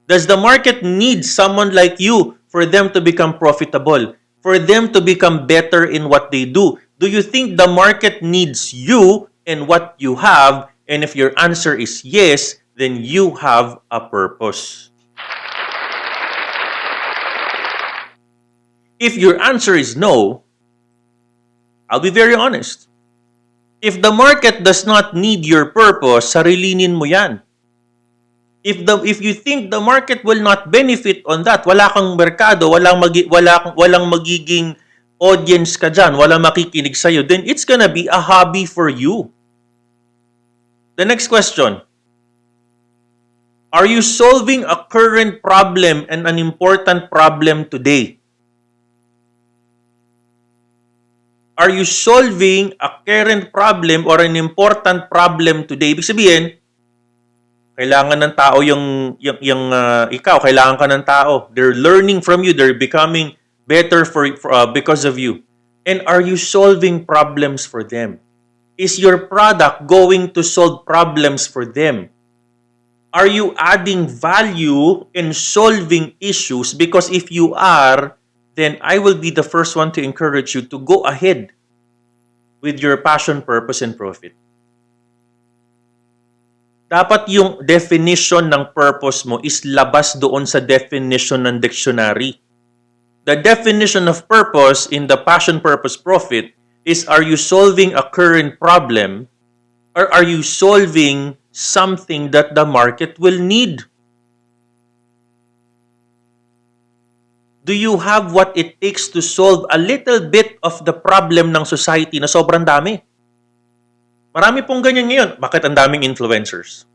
Speaker 1: Does the market need someone like you for them to become profitable, for them to become better in what they do? Do you think the market needs you and what you have? And if your answer is yes, then you have a purpose. If your answer is no, I'll be very honest. If the market does not need your purpose, sarilinin mo yan. If you think the market will not benefit on that, wala kang merkado, walang magiging audience ka dyan, walang makikinig sa'yo, then it's gonna be a hobby for you. The next question. Are you solving a current problem and an important problem today? Are you solving a current problem or an important problem today? Ibig sabihin, kailangan ng tao ikaw, kailangan ka ng tao. They're learning from you, they're becoming better because of you. And are you solving problems for them? Is your product going to solve problems for them? Are you adding value in solving issues? Because if you are, then I will be the first one to encourage you to go ahead with your passion, purpose, and profit. dapat yung definition ng purpose mo is labas doon sa definition ng dictionary. The definition of purpose in the passion, purpose, profit is, are you solving a current problem or are you solving something that the market will need? Do you have what it takes to solve a little bit of the problem ng society na sobrang dami? Marami pong ganyan ngayon. Bakit ang daming influencers?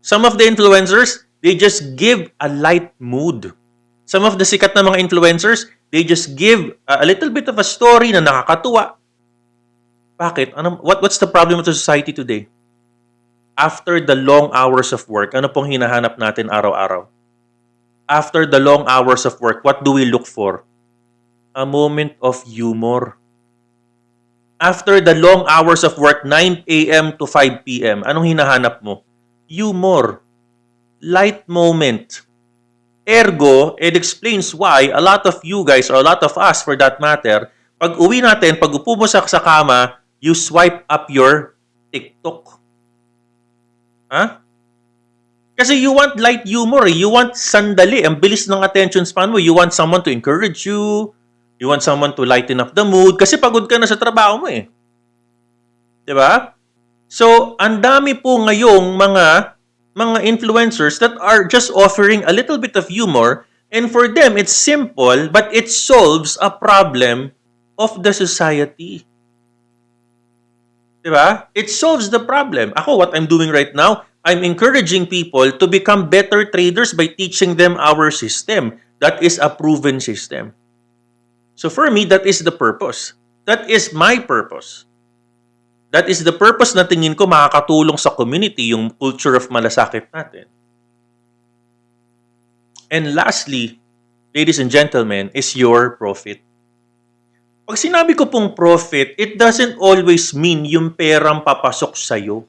Speaker 1: Some of the influencers, they just give a light mood. Some of the sikat na mga influencers, they just give a little bit of a story na nakakatuwa. Bakit? What's the problem of the society today? After the long hours of work, ano pong hinahanap natin araw-araw? After the long hours of work, what do we look for? A moment of humor. After the long hours of work, 9 a.m. to 5 p.m., anong hinahanap mo? Humor. Light moment. Ergo, it explains why a lot of you guys, or a lot of us for that matter, pag uwi natin, pag upo mo sa kama, you swipe up your TikTok. Huh? Kasi you want light humor. You want sandali. Ang bilis ng attention span mo. You want someone to encourage you. You want someone to lighten up the mood. Kasi pagod ka na sa trabaho mo eh. Diba? So, ang dami po ngayong mga influencers that are just offering a little bit of humor, and for them, it's simple, but it solves a problem of the society. Diba? It solves the problem. Ako, what I'm doing right now, I'm encouraging people to become better traders by teaching them our system. That is a proven system. So for me, that is the purpose. That is my purpose. That is the purpose na tingin ko makakatulong sa community, yung culture of malasakit natin. And lastly, ladies and gentlemen, is your profit. Pag sinabi ko pong profit, it doesn't always mean yung perang papasok sa'yo.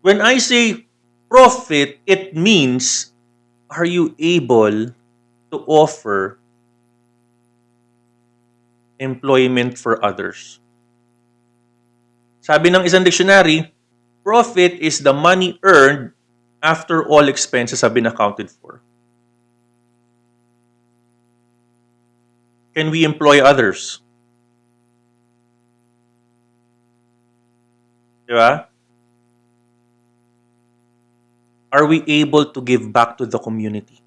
Speaker 1: When I say profit, it means, are you able to offer employment for others? Sabi ng isang dictionary, profit is the money earned after all expenses have been accounted for. Can we employ others? Diba? Are we able to give back to the community?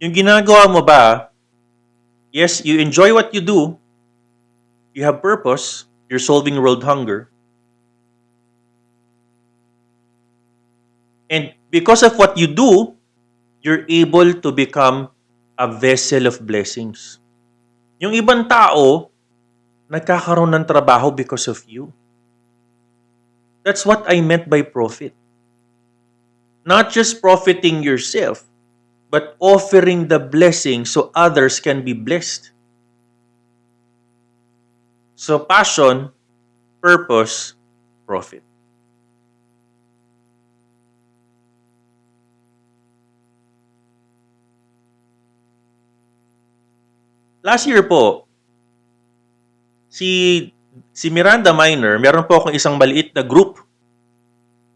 Speaker 1: Yung ginagawa mo ba, yes, you enjoy what you do, you have purpose, you're solving world hunger, and because of what you do, you're able to become a vessel of blessings. Yung ibang tao, nagkakaroon ng trabaho because of you. That's what I meant by profit. Not just profiting yourself, but offering the blessing so others can be blessed. So passion, purpose, profit. Last year po, si Miranda Minor, meron po akong isang maliit na group.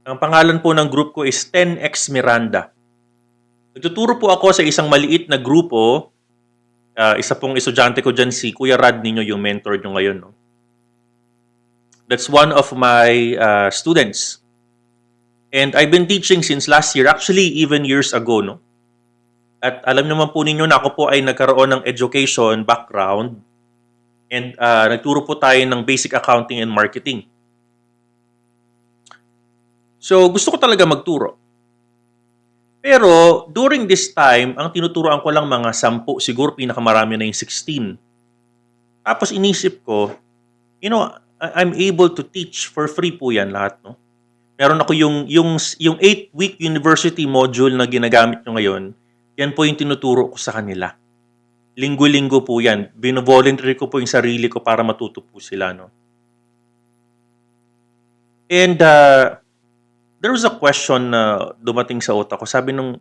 Speaker 1: Ang pangalan po ng group ko is 10x Miranda. Nagtuturo po ako sa isang maliit na grupo. Isa pong estudyante ko dyan, si Kuya Rad ninyo, yung mentor nyo ngayon. No? That's one of my students. And I've been teaching since last year, actually even years ago. No? At alam naman po ninyo na ako po ay nagkaroon ng education background. And nagturo po tayo ng basic accounting and marketing. So, gusto ko talaga magturo. Pero, during this time, ang tinuturoan ko lang mga 10, siguro pinakamarami na yung 16. Tapos inisip ko, you know, I'm able to teach for free po yan lahat, no? Meron ako yung 8-week university module na ginagamit nyo ngayon, yan po yung tinuturo ko sa kanila. Linggo-linggo po yan. Bino-voluntary ko po yung sarili ko para matuto po sila, no? And there was a question na dumating sa utak ko. Sabi nung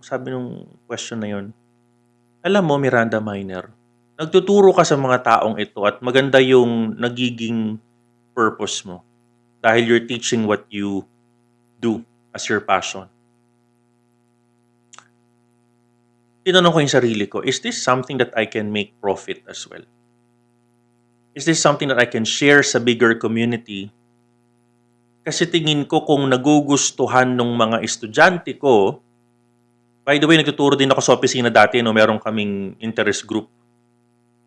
Speaker 1: question na yun, alam mo, Miranda Minor, nagtuturo ka sa mga taong ito at maganda yung nagiging purpose mo. dahil you're teaching what you do as your passion. Tinanong ko yung sarili ko, is this something that I can make profit as well? Is this something that I can share sa bigger community? Kasi tingin ko kung nagugustuhan ng mga estudyante ko, by the way, nagtuturo din ako sa opisina dati, no? Meron kaming interest group.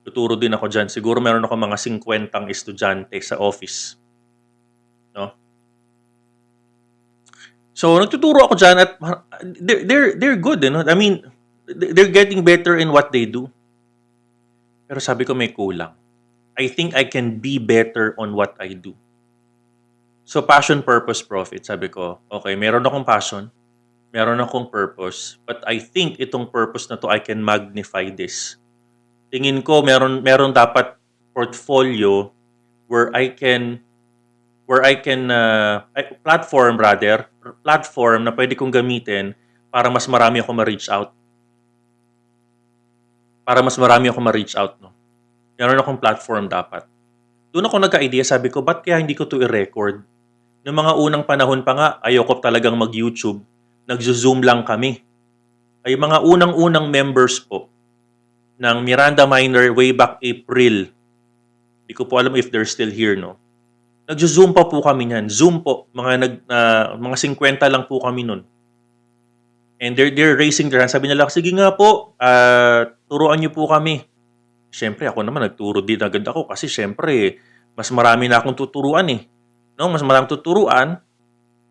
Speaker 1: Tuturo din ako dyan. Siguro meron ako mga 50 estudyante sa office. No? So, nagtuturo ako dyan at they're good. You know? I mean, they're getting better in what they do. Pero sabi ko may kulang. I think I can be better on what I do. So, passion, purpose, profit. Sabi ko, okay, meron akong passion, meron akong purpose, but I think itong purpose na to, I can magnify this. Tingin ko, meron dapat portfolio where I can platform na pwede kong gamitin para mas marami ako ma-reach out. No? Meron akong platform dapat. Doon ako nagka-idea, sabi ko, ba't kaya hindi ko to i-record? Noong mga unang panahon pa nga, ayoko talagang mag-YouTube. Nag-zoom lang kami. Ay mga unang-unang members po ng Miranda Minor way back April. Hindi ko po alam if they're still here, no? Nag-zoom pa po kami niyan. Zoom po. Mga 50 lang po kami nun. And they're raising their hands. Sabi nila, sige nga po, turuan niyo po kami. Siyempre, ako naman nagturo din agad ako kasi siyempre, mas marami na akong tuturuan eh. No? Mas maraming tuturuan.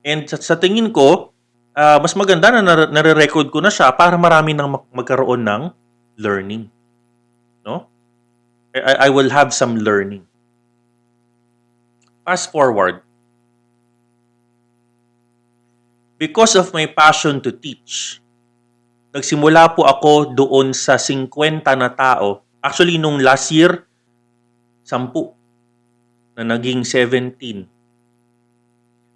Speaker 1: And sa tingin ko, mas maganda na nare-record ko na siya para marami nang magkaroon ng learning. No? I will have some learning. Fast forward. Because of my passion to teach, nagsimula po ako doon sa 50 na tao. Actually, nung last year, 10 na naging 17.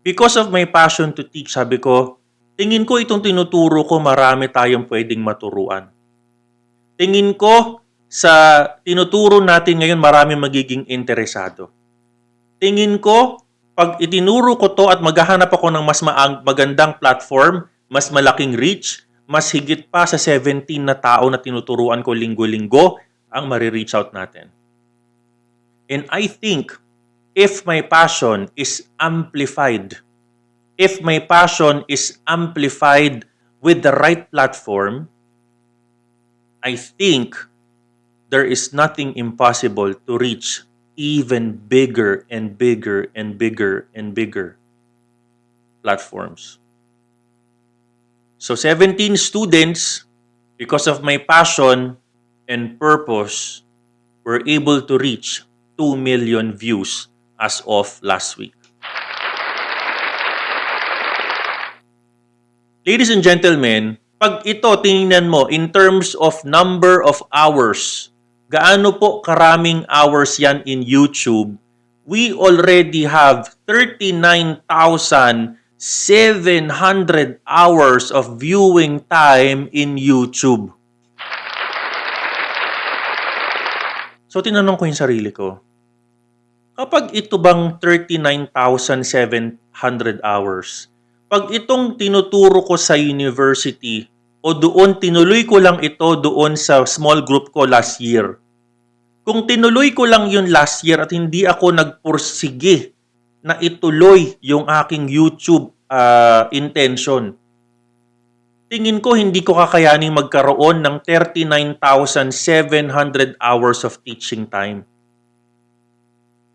Speaker 1: Because of my passion to teach, sabi ko, tingin ko itong tinuturo ko, marami tayong pwedeng maturuan. Tingin ko sa tinuturo natin ngayon, marami magiging interesado. Tingin ko, pag itinuro ko to at maghahanap ako ng mas magandang platform, mas malaking reach, mas higit pa sa 17 na tao na tinuturuan ko linggo-linggo, ang marireach out natin. And I think, if my passion is amplified with the right platform, I think there is nothing impossible to reach even bigger and bigger and bigger and bigger platforms. So 17 students, because of my passion and purpose, were able to reach 2 million views as of last week. Ladies and gentlemen, pag ito tingnan mo in terms of number of hours, gaano po karaming hours yan in YouTube, we already have 39,700 hours of viewing time in YouTube. So tinanong ko yung sarili ko, kapag ito bang 39,700 hours, pag itong tinuturo ko sa university o doon tinuloy ko lang ito doon sa small group ko last year, kung tinuloy ko lang yun last year at hindi ako nagpursige na ituloy yung aking YouTube intention, tingin ko hindi ko kakayaning magkaroon ng 39,700 hours of teaching time.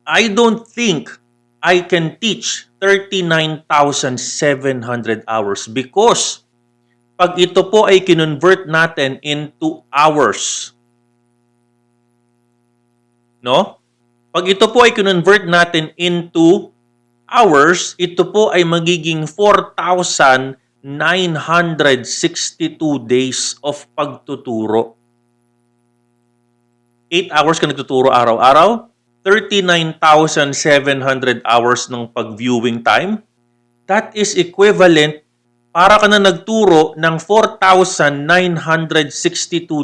Speaker 1: I don't think I can teach 39,700 hours because pag ito po ay kinonvert natin into hours, no? Pag ito po ay kinonvert natin into hours, ito po ay magiging 4,962 days of pagtuturo. 8 hours ka nagtuturo araw-araw, 39,700 hours ng pag-viewing time. That is equivalent para ka na nagturo ng 4,962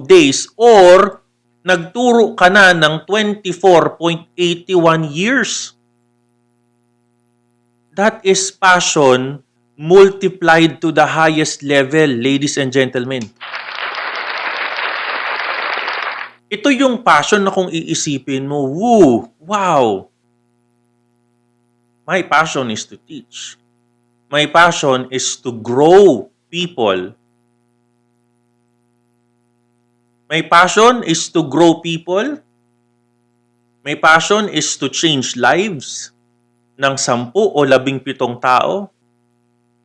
Speaker 1: days or nagturo ka na ng 24.81 years. That is passion multiplied to the highest level, ladies and gentlemen. Ito yung passion na kung iisipin mo, woo, wow. My passion is to teach. My passion is to grow people. My passion is to grow people. My passion is to change lives ng 10 o 17 tao.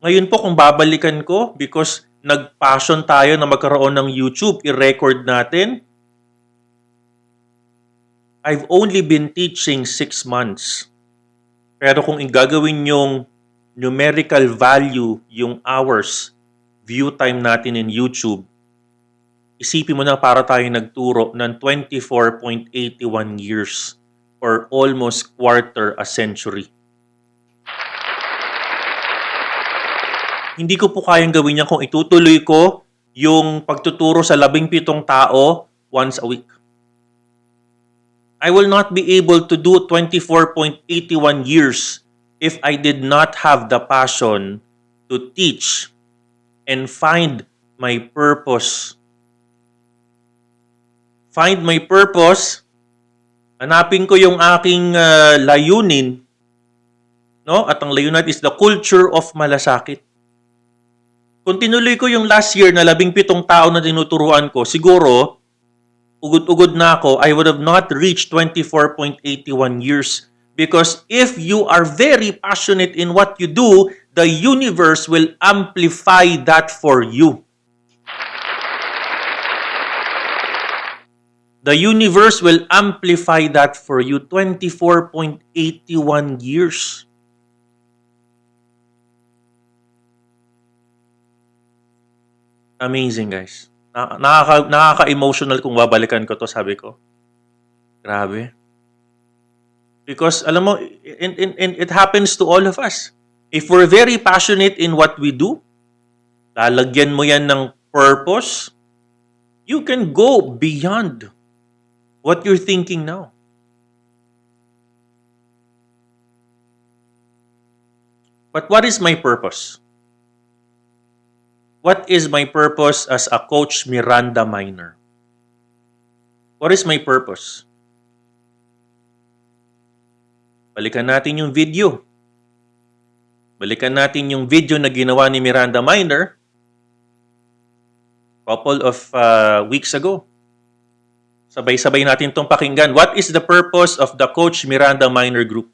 Speaker 1: Ngayon po kung babalikan ko, because nag-passion tayo na magkaroon ng YouTube, i-record natin. I've only been teaching 6 months. Pero kung gagawin yung numerical value, yung hours, view time natin in YouTube, isipin mo na para tayo nagturo ng 24.81 years or almost quarter a century. Hindi ko po kayang gawin yan kung itutuloy ko yung pagtuturo sa 17 tao once a week. I will not be able to do 24.81 years if I did not have the passion to teach and find my purpose. Find my purpose, hanapin ko yung aking layunin, no? At ang layunin is the culture of malasakit. Kung tinuloy ko yung last year na 17 tao na tinuturuan ko, siguro, ugod-ugod na ako, I would have not reached 24.81 years. Because if you are very passionate in what you do, the universe will amplify that for you. The universe will amplify that for you. 24.81 years. Amazing, guys. Nakaka-emotional kung babalikan ko to, sabi ko. Grabe. Because, alam mo, and it happens to all of us. If we're very passionate in what we do, lalagyan mo yan ng purpose, you can go beyond what you're thinking now. But what is my purpose? What is my purpose as a Coach Miranda minor? What is my purpose? Balikan natin yung video. Balikan natin yung video na ginawa ni Miranda minor couple of weeks ago. Sabay-sabay natin itong pakinggan. What is the purpose of the Coach Miranda minor group?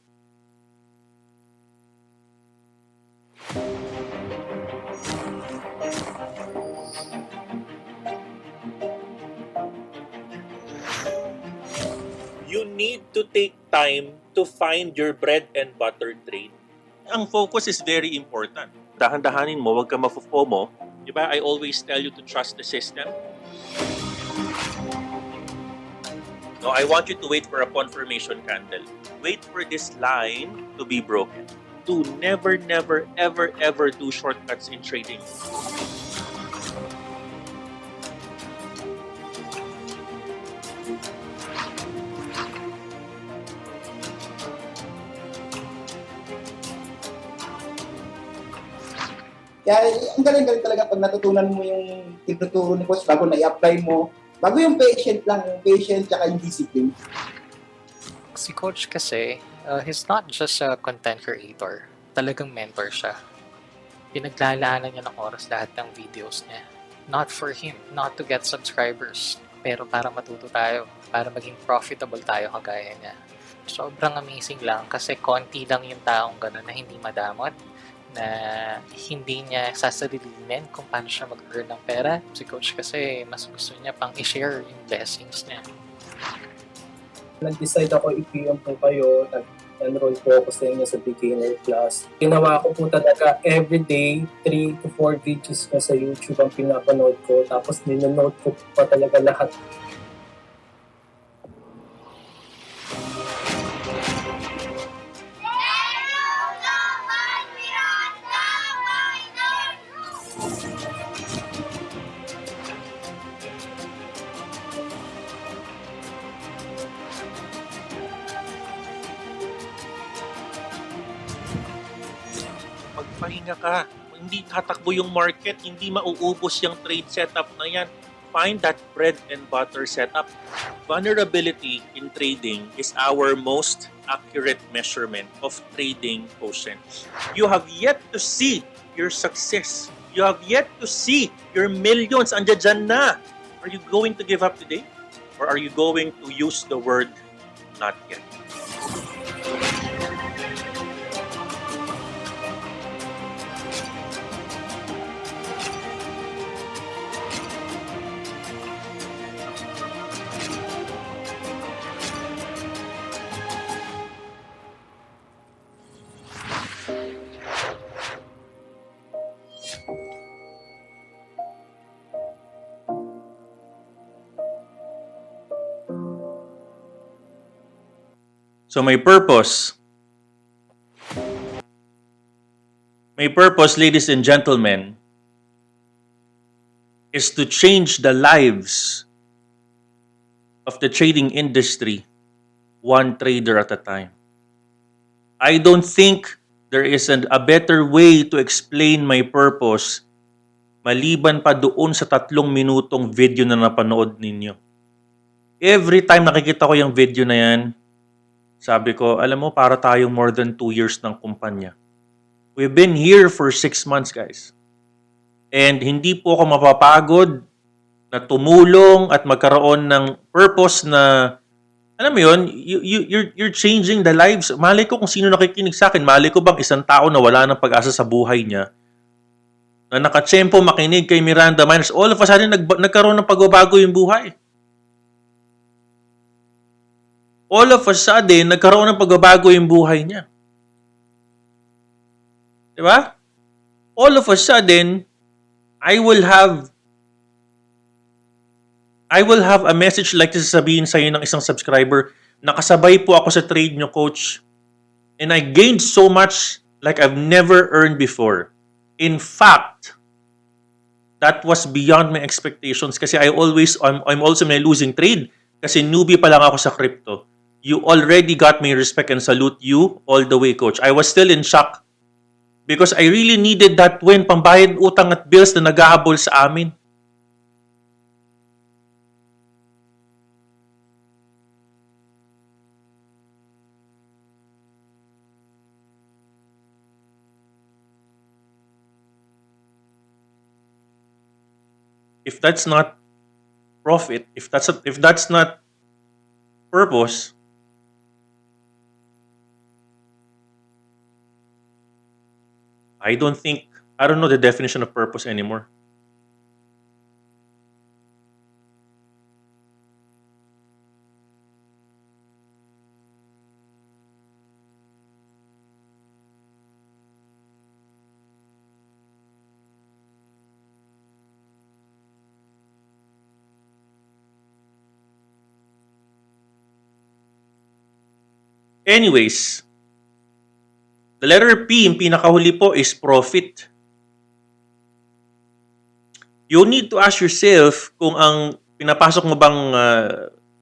Speaker 1: You need to take time to find your bread and butter trade. Ang focus is very important. Dahan-dahanin mo, huwag ka mafo-FOMO. Diba? I always tell you to trust the system. No, I want you to wait for a confirmation candle. Wait for this line to be broken. To never, never, ever, ever do shortcuts in trading.
Speaker 4: Kaya ang galing-galing talaga pag natutunan mo yung tinuturo ni Coach bago na i-apply mo. Bago yung patient lang, yung patient tsaka yung discipline.
Speaker 3: Si Coach kasi, he's not just a content creator. Talagang mentor siya. Pinaglalaanan niya ng oras lahat ng videos niya. Not for him, not to get subscribers, pero para matuto tayo, para maging profitable tayo kagaya niya. Sobrang amazing lang kasi konti lang yung taong gano'n na hindi madamot, na hindi niya sasarilinin kung paano siya mag-earn ng pera. Si Coach kasi mas gusto niya pang i-share yung blessings niya.
Speaker 2: Nag-decide ako i-PM po kayo, nag-enroll po ako sa inyo sa beginner class. Ginawa ko po talaga everyday, 3 to 4 videos na sa YouTube ang pinapanood ko. Tapos ninonote ko pa talaga lahat.
Speaker 1: magpahinga ka. Hindi tatakbo yung market, hindi mauubos yung trade setup na yan. Find that bread and butter setup. Vulnerability in trading is our most accurate measurement of trading quotient. You have yet to see your success. You have yet to see your millions. Andiyan dyan na. Are you going to give up today? Or are you going to use the word not yet? So my purpose, ladies and gentlemen, is to change the lives of the trading industry one trader at a time. I don't think there is a better way to explain my purpose maliban pa doon sa 3 minutong video na napanood ninyo. Every time nakikita ko yung video na yan, sabi ko, alam mo, para tayong more than 2 years ng kumpanya. We've been here for 6 months, guys. And hindi po ako mapapagod na tumulong at magkaroon ng purpose na, alam mo yun, you're changing the lives. Malay ko kung sino nakikinig sa akin. Malay ko bang isang tao na wala ng pag-asa sa buhay niya, na nakatsempo makinig kay Miranda Miners, all of a sudden nagkaroon ng pagbabago yung buhay. All of a sudden, nagkaroon ng pagbabago yung buhay niya. Diba? All of a sudden, I will have a message like this sabihin sa'yo ng isang subscriber, nakasabay po ako sa trade nyo, coach. And I gained so much like I've never earned before. In fact, that was beyond my expectations kasi I'm also may losing trade kasi newbie pa lang ako sa crypto. You already got my respect and salute you all the way, coach. I was still in shock because I really needed that win, pambayad utang at bills na naghahabol sa amin. If that's not profit, if that's not purpose, I don't know the definition of purpose anymore. Anyways, the letter P, yung pinakahuli po, is profit. You need to ask yourself kung ang pinapasok mo bang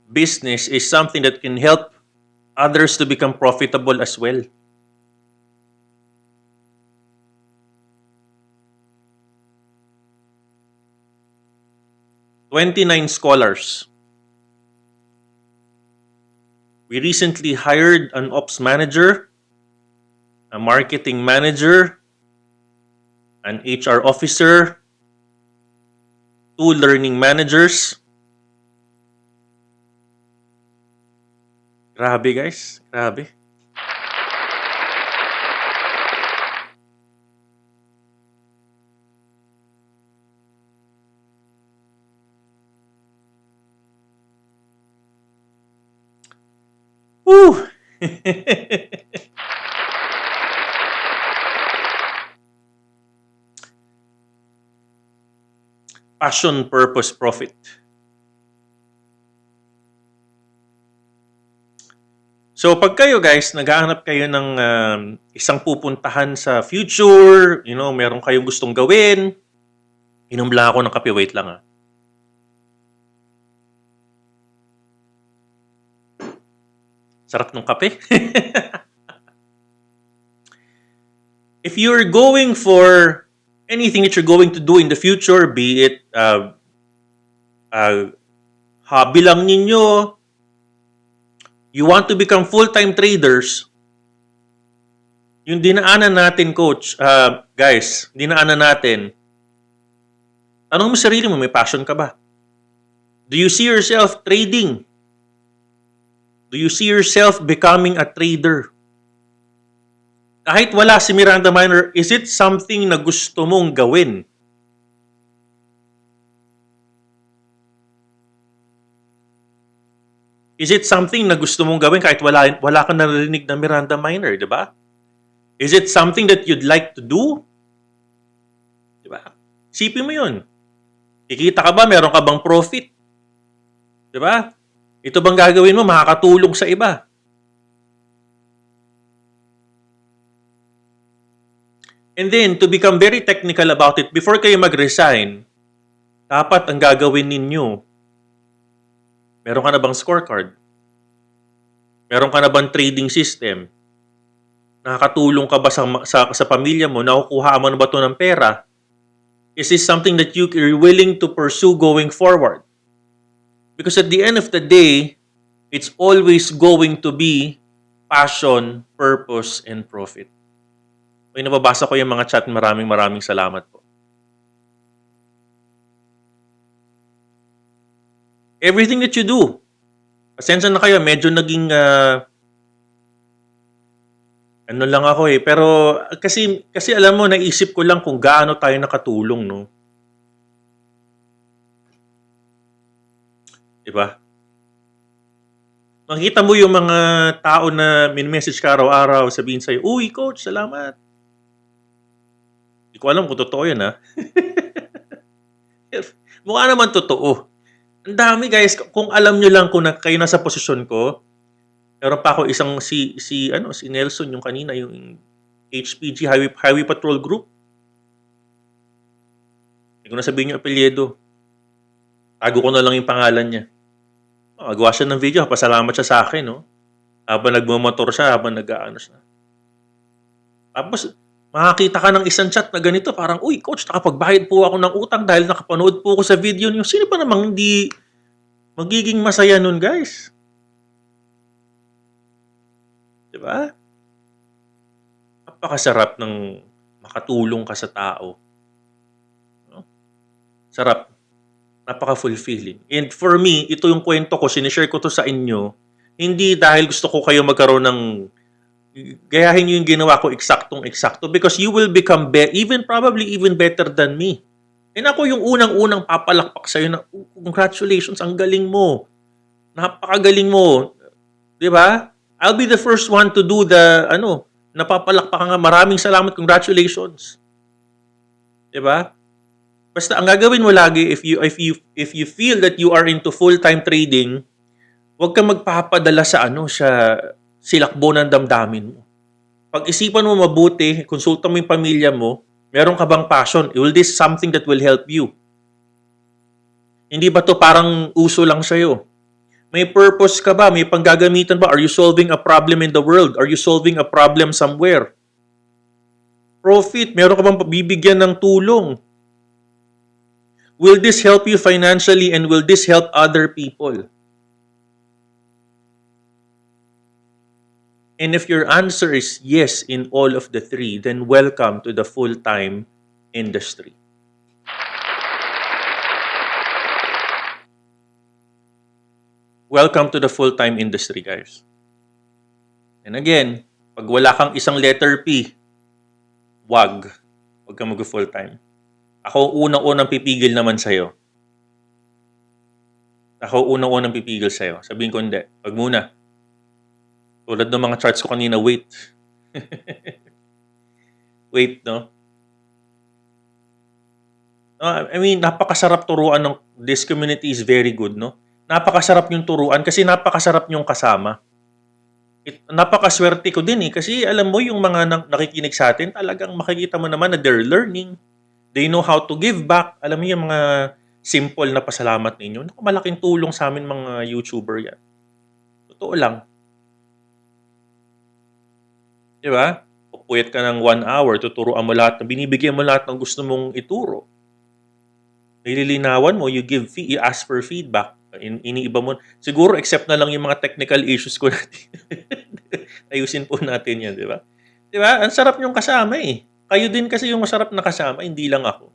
Speaker 1: business is something that can help others to become profitable as well. "29 scholars. We recently hired an ops manager, a marketing manager, an HR officer, 2 learning managers." Grabe, guys. Grabe. Woo! Passion, purpose, profit. So pag kayo guys, naghahanap kayo ng isang pupuntahan sa future, meron kayong gustong gawin, inom lang ako ng kape, wait lang ah. Sarap ng kape. if you're going for anything that you're going to do in the future, be it hobby lang ninyo, you want to become full-time traders, yung dinaanan natin, coach, guys, dinaanan natin, tanong mo sarili mo, may passion ka ba? Do you see yourself trading? Do you see yourself becoming a trader? Kahit wala si Miranda Minor, is it something na gusto mong gawin? Is it something na gusto mong gawin kahit wala kang narinig na Miranda Minor, di ba? Is it something that you'd like to do? Di ba? Isipin mo yun. Kikita ka ba? Meron ka bang profit? Di ba? Ito bang gagawin mo? Makakatulong sa iba. And then, to become very technical about it, before kayo mag-resign, dapat ang gagawin ninyo, meron ka na bang scorecard? Meron ka na bang trading system? Nakakatulong ka ba sa pamilya mo? Nakukuha mo na ba ito ng pera? Is this something that you're willing to pursue going forward? Because at the end of the day, it's always going to be passion, purpose, and profit. May nababasa ko yung mga chat. Maraming salamat po. Everything that you do, pasensya na kayo, medyo naging ano lang ako pero kasi alam mo, naisip ko lang kung gaano tayo nakatulong, no? Diba? Makikita mo yung mga tao na min-message ka araw-araw, sabihin sa'yo, uy, coach, salamat. Hindi ko alam kung totoo yan, ha? Mukha naman totoo. Ang dami, guys. Kung alam nyo lang kung kayo nasa posisyon ko, meron pa ako isang si Nelson, yung kanina, yung HPG, Highway Patrol Group. Hindi ko na sabihin yung apelyido. Tago ko na lang yung pangalan niya. Magawa siya ng video, pasalamat siya sa akin, no? Habang nagmumotor siya, habang nag-aano siya. Tapos, makakita ka ng isang chat na ganito, parang, uy, coach, nakapagbayad po ako ng utang dahil nakapanood po ako sa video niyo. Sino pa namang hindi magiging masaya nun, guys? Diba? Napakasarap ng makatulong ka sa tao. No? Sarap. Napaka-fulfilling. And for me, ito yung kwento ko, sinishare ko to sa inyo, hindi dahil gusto ko kayo magkaroon ng, gayahin nyo yung ginawa ko eksaktong-eksakto, because you will become probably even better than me. And ako yung unang-unang papalakpak sa'yo na, congratulations, ang galing mo. Napakagaling mo. Diba? I'll be the first one to do napapalakpak nga, maraming salamat, congratulations. Diba? Basta ang gagawin mo lagi, if you feel that you are into full-time trading, huwag kang magpapadala sa silakbo ng damdamin mo. Pag-isipan mo mabuti, konsulta mo yung pamilya mo, meron ka bang passion? Will this something that will help you? Hindi ba to parang uso lang sa'yo? May purpose ka ba? May panggagamitan ba? Are you solving a problem in the world? Are you solving a problem somewhere? Profit, meron ka bang bibigyan ng tulong? Will this help you financially and will this help other people? And if your answer is yes in all of the three, then welcome to the full-time industry. Welcome to the full-time industry, guys. And again, pag wala kang isang letter P, wag kang mag-full-time. Ako unang-unang pipigil naman sa'yo. Sabihin ko, hindi. Wag muna. Tulad ng mga charts ko kanina, wait. Wait, no? I mean, napakasarap turuan ng this community is very good, no? Napakasarap yung turuan kasi napakasarap yung kasama. Napakaswerte ko din kasi alam mo yung mga nakikinig sa atin, talagang makikita mo naman na they're learning. They know how to give back. Alam mo yung mga simple na pasalamat ninyo. Naku, malaking tulong sa amin mga YouTuber yan. Totoo lang. Di ba? Pupuyat ka ng 1 hour, tuturuan mo lahat, binibigyan mo lahat ng gusto mong ituro. Nililinawan mo, you ask for feedback. Iniiba mo. Siguro, except na lang yung mga technical issues ko natin. Ayusin po natin yan, di ba? Di ba? Ang sarap niyong kasama eh. Kayo din kasi yung masarap na kasama, hindi lang ako.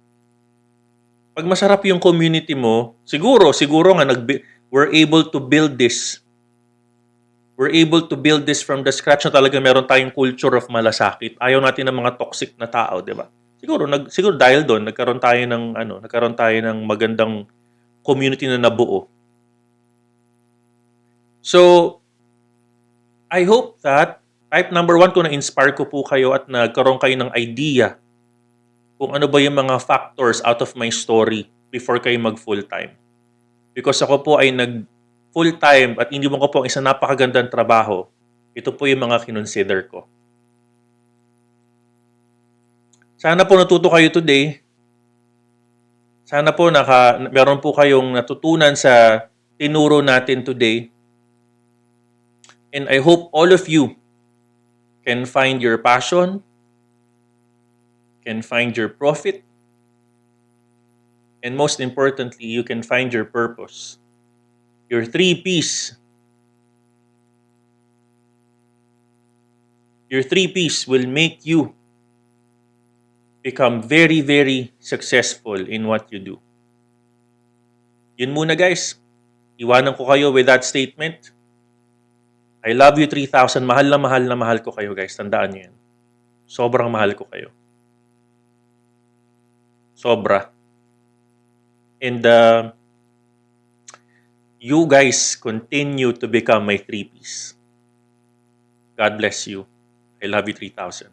Speaker 1: Pag masarap yung community mo, siguro nga we're able to build this. We're able to build this from the scratch na talaga meron tayong culture of malasakit. Ayaw natin ng mga toxic na tao, di ba? Siguro dahil doon nagkaroon tayo ng magandang community na nabuo. So I hope that type number 1 kung na-inspire ko po kayo at nagkaroon kayo ng idea kung ano ba yung mga factors out of my story before kayo mag full-time. Because ako po ay nag full-time at hindi mo ko po ang isang napakagandang trabaho, ito po yung mga kinonsider ko. Sana po natuto kayo today. Sana po meron po kayong natutunan sa tinuro natin today. And I hope all of you can find your passion, can find your profit, and most importantly, you can find your purpose. Your 3P's. Your 3P's will make you become very, very successful in what you do. Yun muna guys. Iwanan ko kayo with that statement. I love you 3,000. Mahal na mahal ko kayo guys. Tandaan niyo yan. Sobrang mahal ko kayo. Sobra. And you guys continue to become my 3P's. God bless you. I love you 3,000.